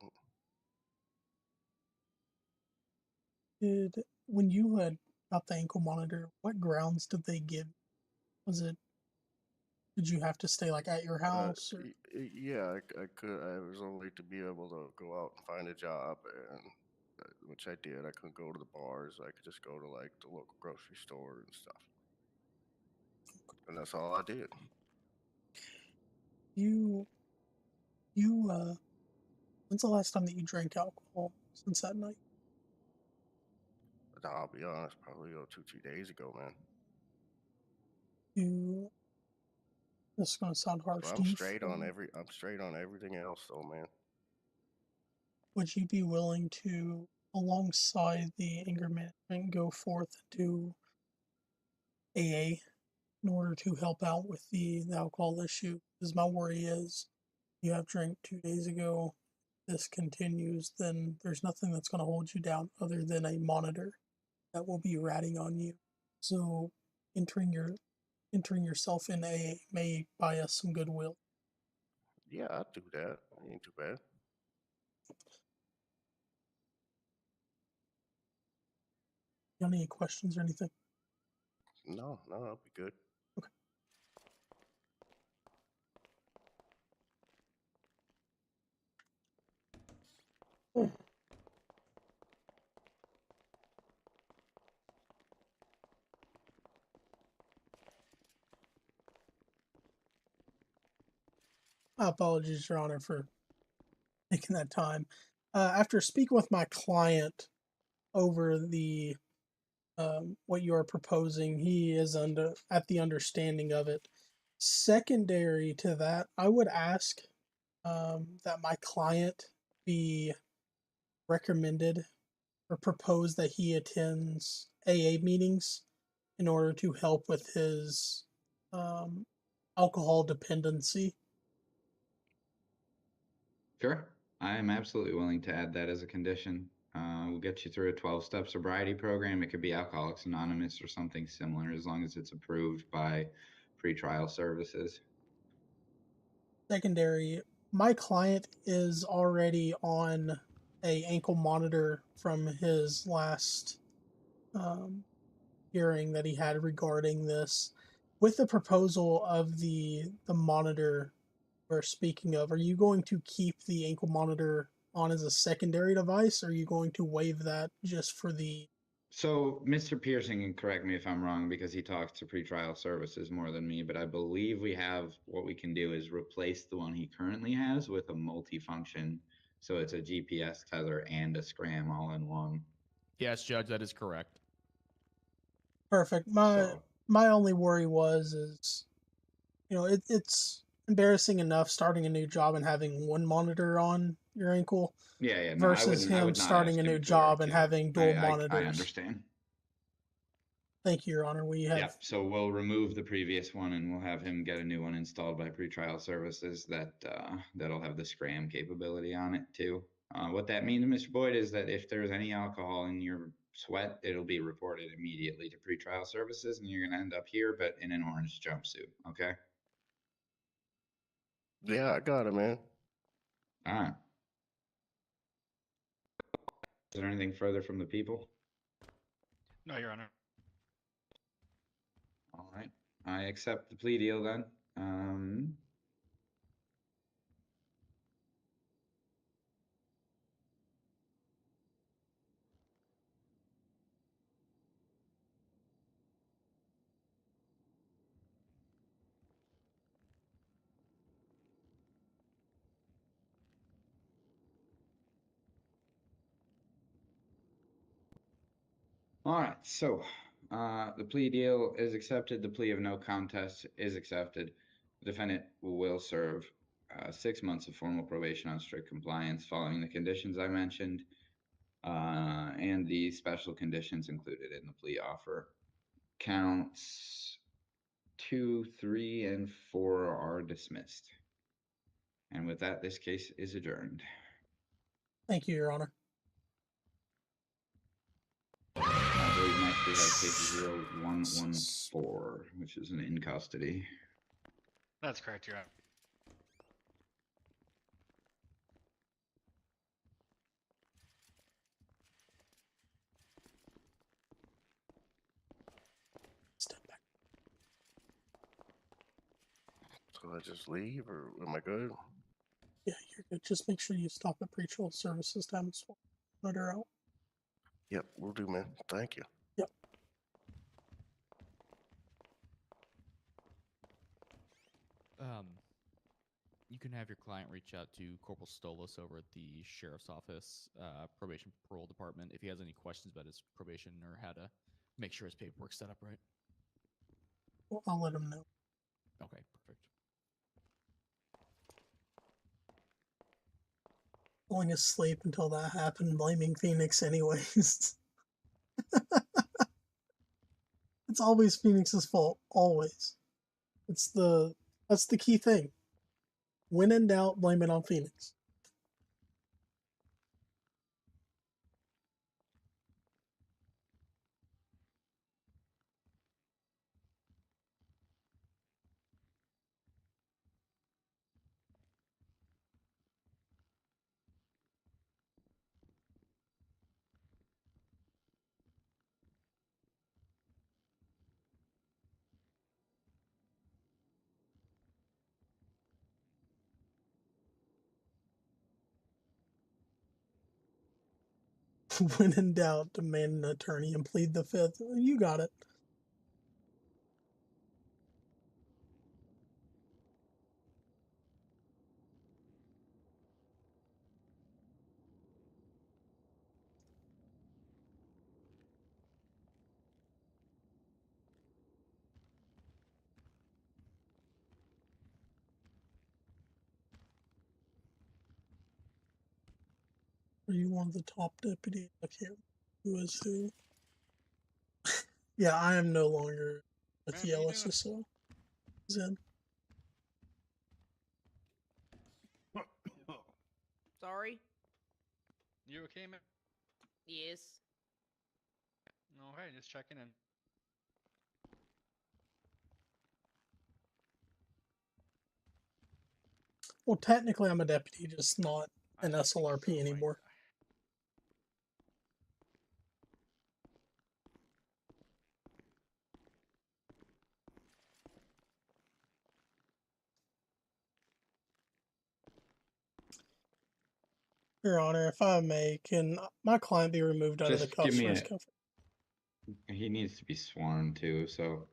When you had got the ankle monitor, what grounds did they give? Was it? Did you have to stay like at your house? Or? Yeah, I could. I was only to be able to go out and find a job, and which I did. I couldn't go to the bars. I could just go to like the local grocery store and stuff. And that's all I did. When's the last time that you drank alcohol since that night? But I'll be honest, probably 2-3 days ago, man. This is gonna sound harsh. So I'm straight on everything else, though, man. Would you be willing to, alongside the anger management, go forth and do AA in order to help out with the alcohol issue? Because my worry is, you have drank 2 days ago, this continues, then there's nothing that's going to hold you down other than a monitor that will be ratting on you. So entering yourself in AA may buy us some goodwill. Yeah, I'd do that. It ain't too bad. You got any questions or anything? No, I'll be good. Okay. My apologies, Your Honor, for taking that time. after speaking with my client over the what you are proposing, he is at the understanding of it. Secondary to that, I would ask that my client be recommended or propose that he attends AA meetings in order to help with his um, alcohol dependency. Sure. I am absolutely willing to add that as a condition. We'll get you through a 12-step sobriety program. It could be Alcoholics Anonymous or something similar, as long as it's approved by pretrial services. Secondary, my client is already on a ankle monitor from his last hearing that he had regarding this. With the proposal of the monitor we're speaking of, are you going to keep the ankle monitor on as a secondary device, or are you going to waive that just for the... So, Mr. Pearson can correct me if I'm wrong because he talks to pretrial services more than me, but I believe we have what we can do is replace the one he currently has with a multifunction. So it's a GPS tether and a scram all in one. Yes, Judge, that is correct. Perfect. My only worry is, it's embarrassing enough starting a new job and having one monitor on your ankle. Yeah, no, versus I him would not starting ask a him new to wear job it and too. having dual monitors. I understand. Thank you, Your Honor. We have... Yep. So we'll remove the previous one and we'll have him get a new one installed by pretrial services that'll have the scram capability on it too. What that means, Mr. Boyd, is that if there's any alcohol in your sweat, it'll be reported immediately to pretrial services, and you're gonna end up here, but in an orange jumpsuit. Okay. Yeah, I got it, man. All right. Is there anything further from the people? No, Your Honor. All right. I accept the plea deal then. All right, so the plea deal is accepted. The plea of no contest is accepted. The defendant will serve 6 months of formal probation on strict compliance following the conditions I mentioned and the special conditions included in the plea offer. Counts 2, 3, and 4 are dismissed. And with that, this case is adjourned. Thank you, Your Honor. I believe next we have case 0114, which is an in custody. That's correct, Your Honor. Step back. So I just leave, or am I good? Yeah, you're good. Just make sure you stop at pretrial services to have them monitor out. Yep, we'll do, man. Thank you. Yep. You can have your client reach out to Corporal Stolas over at the Sheriff's Office, Probation Parole Department, if he has any questions about his probation or how to make sure his paperwork's set up right. Well, I'll let him know. Okay, perfect. Falling asleep until that happened, blaming Phoenix anyways. It's always Phoenix's fault. Always. That's the key thing. When in doubt, blame it on Phoenix. When in doubt, demand an attorney and plead the fifth. You got it. Are you one of the top deputies? I can't remember who is who. Yeah, I am no longer with Man, the what are you doing? LSSO. Zen. Sorry. You okay, man? Yes. Okay, just checking in. Well, technically, I'm a deputy, just not an I think SLRP so, anymore. Your Honor, if I may, can my client be removed out of the Just give cuffs me for his a. cuff? He needs to be sworn too. So,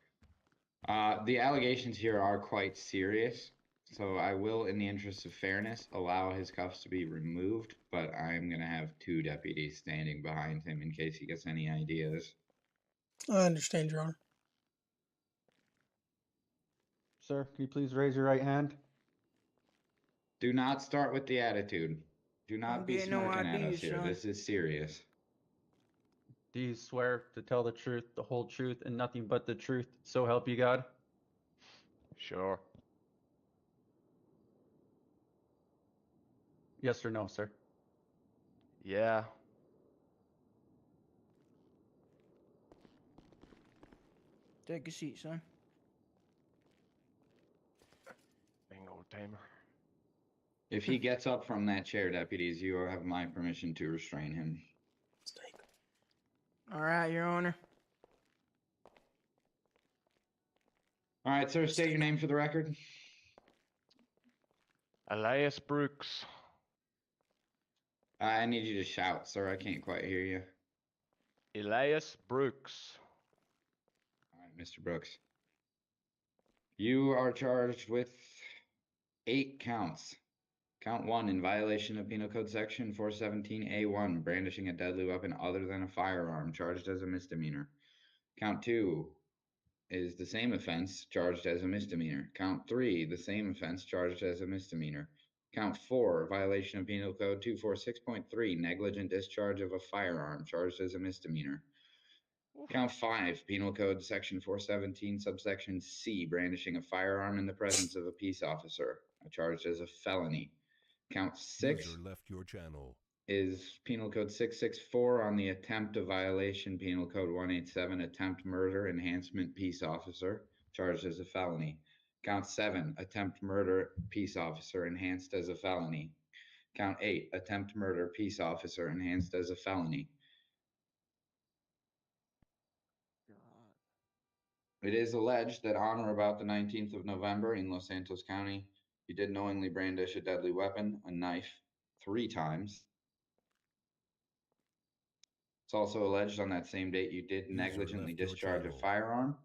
the allegations here are quite serious. So I will, in the interest of fairness, allow his cuffs to be removed. But I'm gonna have 2 deputies standing behind him in case he gets any ideas. I understand, Your Honor. Sir, can you please raise your right hand? Do not start with the attitude. Do not be get no smirking at us ideas, here. son. This is serious. Do you swear to tell the truth, the whole truth, and nothing but the truth, so help you God? Sure. Yes or no, sir? Yeah. Take a seat, son. Bingo tamer. If he gets up from that chair, deputies, you have my permission to restrain him. All right, Your Honor. All right, sir, state your name for the record. Elias Brooks. I need you to shout, sir. I can't quite hear you. Elias Brooks. All right, Mr. Brooks. You are charged with 8 counts. Count 1, in violation of Penal Code Section 417A1, brandishing a deadly weapon other than a firearm, charged as a misdemeanor. Count 2 is the same offense, charged as a misdemeanor. Count 3, the same offense, charged as a misdemeanor. Count 4, violation of Penal Code 246.3, negligent discharge of a firearm, charged as a misdemeanor. Count 5, Penal Code Section 417, subsection C, brandishing a firearm in the presence of a peace officer, charged as a felony. Count 6 User left your channel. is Penal Code 664 on the attempt of violation, Penal Code 187, attempt murder, enhancement peace officer, charged as a felony. Count 7, attempt murder, peace officer, enhanced as a felony. Count 8, attempt murder, peace officer, enhanced as a felony. It is alleged that on or about the 19th of November in Los Santos County, you did knowingly brandish a deadly weapon, a knife, 3 times. It's also alleged on that same date you did negligently discharge a firearm.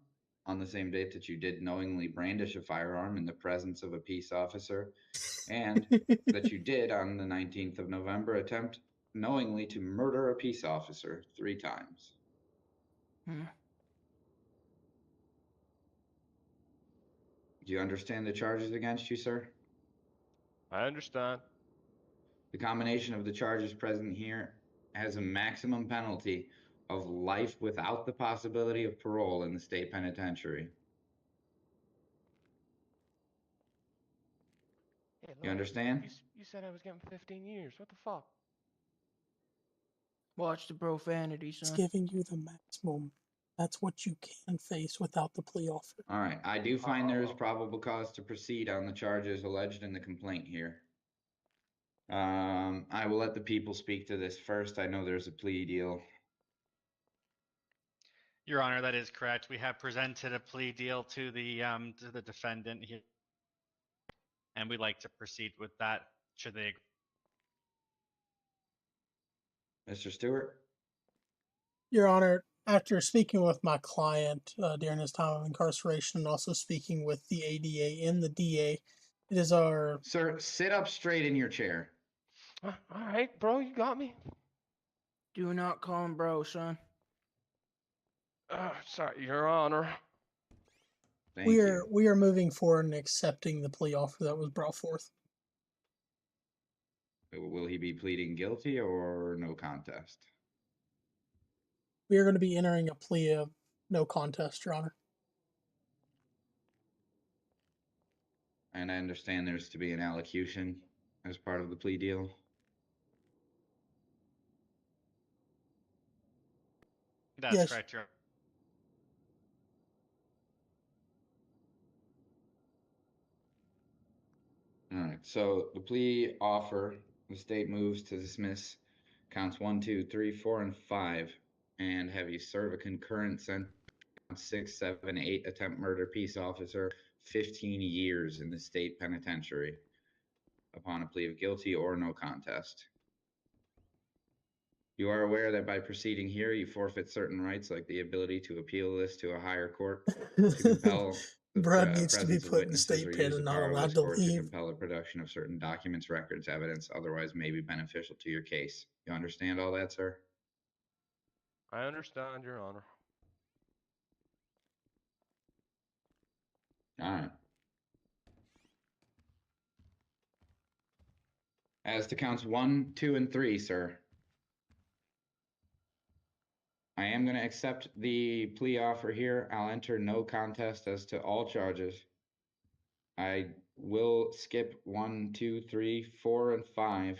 On the same date that you did knowingly brandish a firearm in the presence of a peace officer. And that you did on the 19th of November attempt knowingly to murder a peace officer 3 times. Do you understand the charges against you, sir? I understand. The combination of the charges present here has a maximum penalty of life without the possibility of parole in the state penitentiary. Hey, You understand? You said I was getting 15 years. What the fuck? Watch the profanity, It's son. giving you the maximum. That's what you can face without the plea offer. All right. I do find there is probable cause to proceed on the charges alleged in the complaint here. I will let the people speak to this first. I know there's a plea deal. Your Honor, that is correct. We have presented a plea deal to the defendant here, and we'd like to proceed with that. Should they agree? Mr. Stewart? Your Honor, after speaking with my client during his time of incarceration and also speaking with the ADA and the DA, it is our... Sir, sit up straight in your chair. All right, bro, you got me. Do not call him bro, son. Sorry, Your Honor. Thank you. We are moving forward and accepting the plea offer that was brought forth. Will he be pleading guilty or no contest? We are going to be entering a plea of no contest, Your Honor. And I understand there's to be an allocution as part of the plea deal. That's Yes. correct, Your All right, so the plea offer, the state moves to dismiss counts 1, 2, 3, 4, and 5, and have you serve a concurrent sentence on 6, 7, 8 attempt murder peace officer, 15 years in the state penitentiary upon a plea of guilty or no contest. You are aware that by proceeding here, you forfeit certain rights, like the ability to appeal this to a higher court, to compel the Brad needs to be presence of put in witnesses, state or pen use the and not power of allowed this to court to leave. compel the production of certain documents, records, evidence, otherwise may be beneficial to your case. You understand all that, sir? I understand, Your Honor. All right. As to counts 1, 2, and 3, sir, I am going to accept the plea offer here. I'll enter no contest as to all charges. I will skip 1, 2, 3, 4, and 5,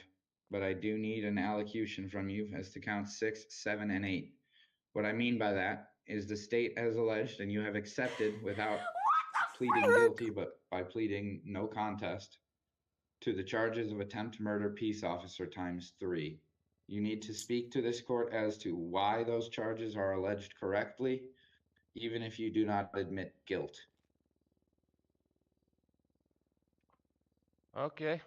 but I do need an allocution from you as to count 6, 7, and 8. What I mean by that is the state has alleged, and you have accepted without pleading guilty, but by pleading no contest, to the charges of attempt murder peace officer ×3. You need to speak to this court as to why those charges are alleged correctly, even if you do not admit guilt. Okay.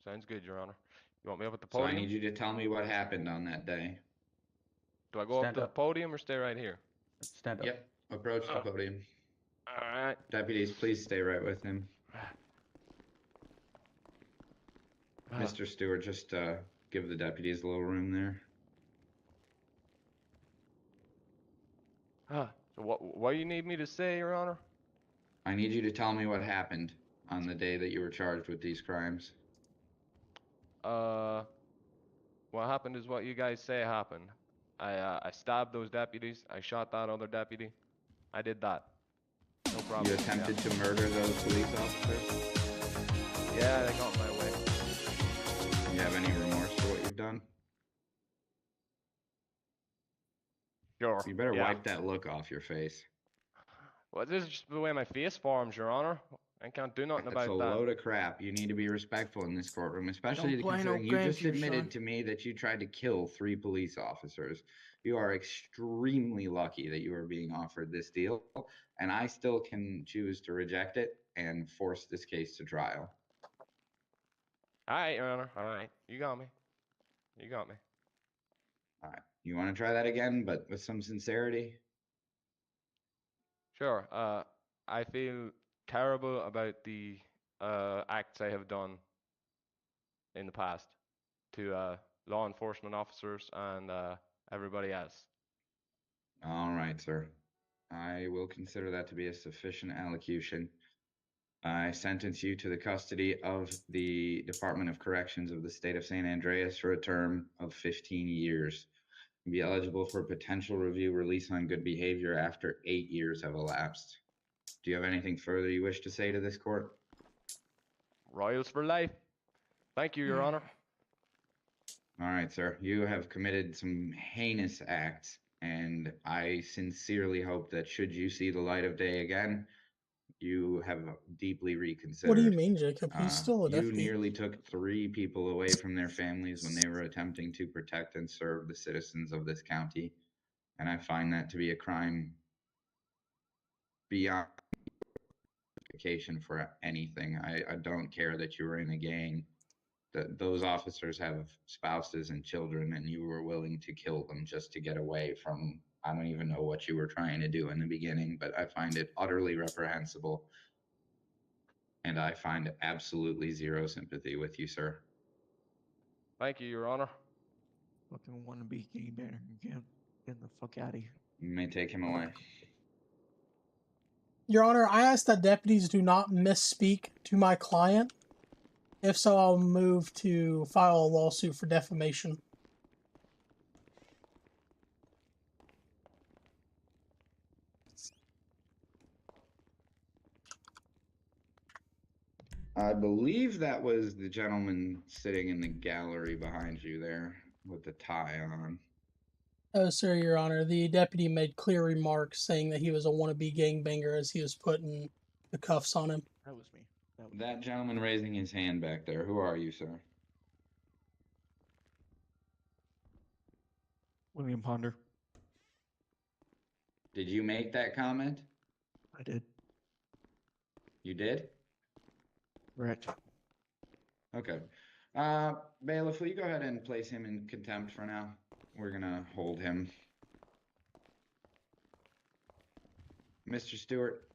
Sounds good, Your Honor. You want me up at the So I podium? need you to tell me what happened on that day. Do I go up Stand to the up. podium or stay right here? Stand up. Yep, approach the podium. All right. Deputies, please stay right with him. Mr. Stewart, just give the deputies a little room there. So what you need me to say, Your Honor? I need you to tell me what happened on the day that you were charged with these crimes. What happened is what you guys say happened. I stabbed those deputies. I shot that other deputy. I did that. No problem. You attempted to murder those police officers? Yeah, they got in my way. Do you have any remorse for what you've done? Sure. You better yeah. wipe that look off your face. Well, this is just the way my face forms, Your Honor. I can't do nothing That's about a that. load of crap. You need to be respectful in this courtroom, especially Don't play no considering you games just here, admitted son. to me that you tried to kill 3 police officers. You are extremely lucky that you are being offered this deal, and I still can choose to reject it and force this case to trial. All right, Your Honor. All right. You got me. You got me. All right. You want to try that again, but with some sincerity? Sure. I feel terrible about the acts I have done in the past to law enforcement officers and everybody else. All right, sir. I will consider that to be a sufficient allocution. I sentence you to the custody of the Department of Corrections of the state of San Andreas for a term of 15 years. You'll be eligible for potential review release on good behavior after 8 years have elapsed. Do you have anything further you wish to say to this court? Royals for life. Thank you, Your Honor. All right, sir. You have committed some heinous acts, and I sincerely hope that should you see the light of day again, you have deeply reconsidered. What do you mean, Jacob? He's still a You deputy. nearly took 3 people away from their families when they were attempting to protect and serve the citizens of this county, and I find that to be a crime beyond justification for anything. I don't care that you were in a gang. That those officers have spouses and children, and you were willing to kill them just to get away from, I don't even know what you were trying to do in the beginning, but I find it utterly reprehensible. And I find absolutely zero sympathy with you, sir. Thank you, Your Honor. Fucking wannabe game banner again. Get the fuck out of here. You may take him away. Your Honor, I ask that deputies do not misspeak to my client. If so, I'll move to file a lawsuit for defamation. I believe that was the gentleman sitting in the gallery behind you there with the tie on. Oh, sir, Your Honor, the deputy made clear remarks saying that he was a wannabe gangbanger as he was putting the cuffs on him. That was me. That gentleman raising his hand back there, who are you, sir? William Ponder. Did you make that comment? I did. You did? Correct. Okay. Bailiff, will you go ahead and place him in contempt for now? We're gonna hold him. Mr. Stewart,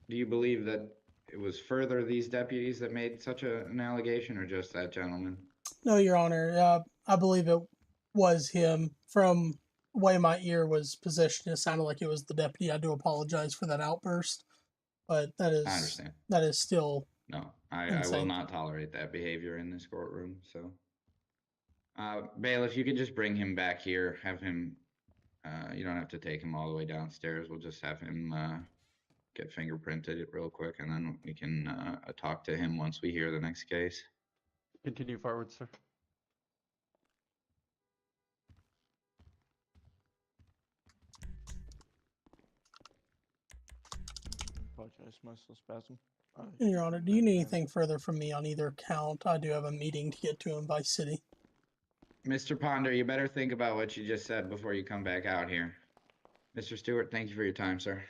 do you believe that it was further these deputies that made such an allegation, or just that gentleman? No, Your Honor, I believe it was him. From the way my ear was positioned, it sounded like it was the deputy. I do apologize for that outburst, but I understand. that is still No, I will insane. not tolerate that behavior in this courtroom, so. Bailiff, you could just bring him back here, have him, you don't have to take him all the way downstairs, we'll just have him, get fingerprinted real quick, and then we can, talk to him once we hear the next case. Continue forward, sir. Apologize, muscle spasm. Your Honor, do you need anything further from me on either count? I do have a meeting to get to in Vice City. Mr. Ponder, you better think about what you just said before you come back out here. Mr. Stewart, thank you for your time, sir.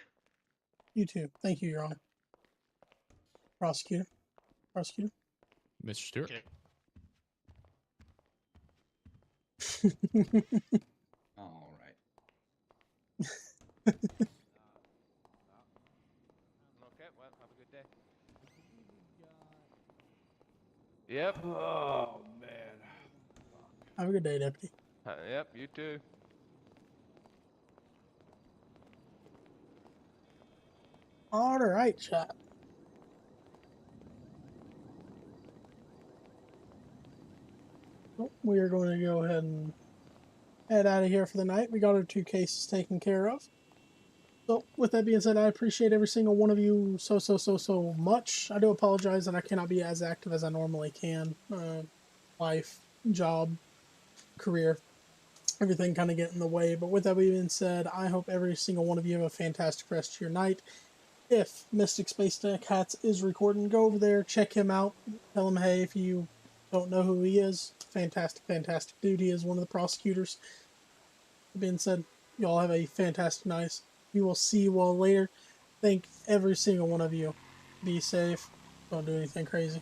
You too. Thank you, Your Honor. Prosecutor. Prosecutor. Mr. Stewart. All right. Okay, well, have a good day. Yep. Oh, man. Have a good day, Deputy. Yep, you too. All right, chat. We are going to go ahead and head out of here for the night. We got our 2 cases taken care of. So, with that being said, I appreciate every single one of you so much. I do apologize that I cannot be as active as I normally can. Life, job, career, everything kind of get in the way. But with that being said, I hope every single one of you have a fantastic rest of your night. If Mystic Space Cats is recording, go over there, check him out. Tell him, hey, if you don't know who he is, fantastic dude. He is one of the prosecutors. That being said, you all have a fantastic night. We will see you all later. Thank every single one of you. Be safe. Don't do anything crazy.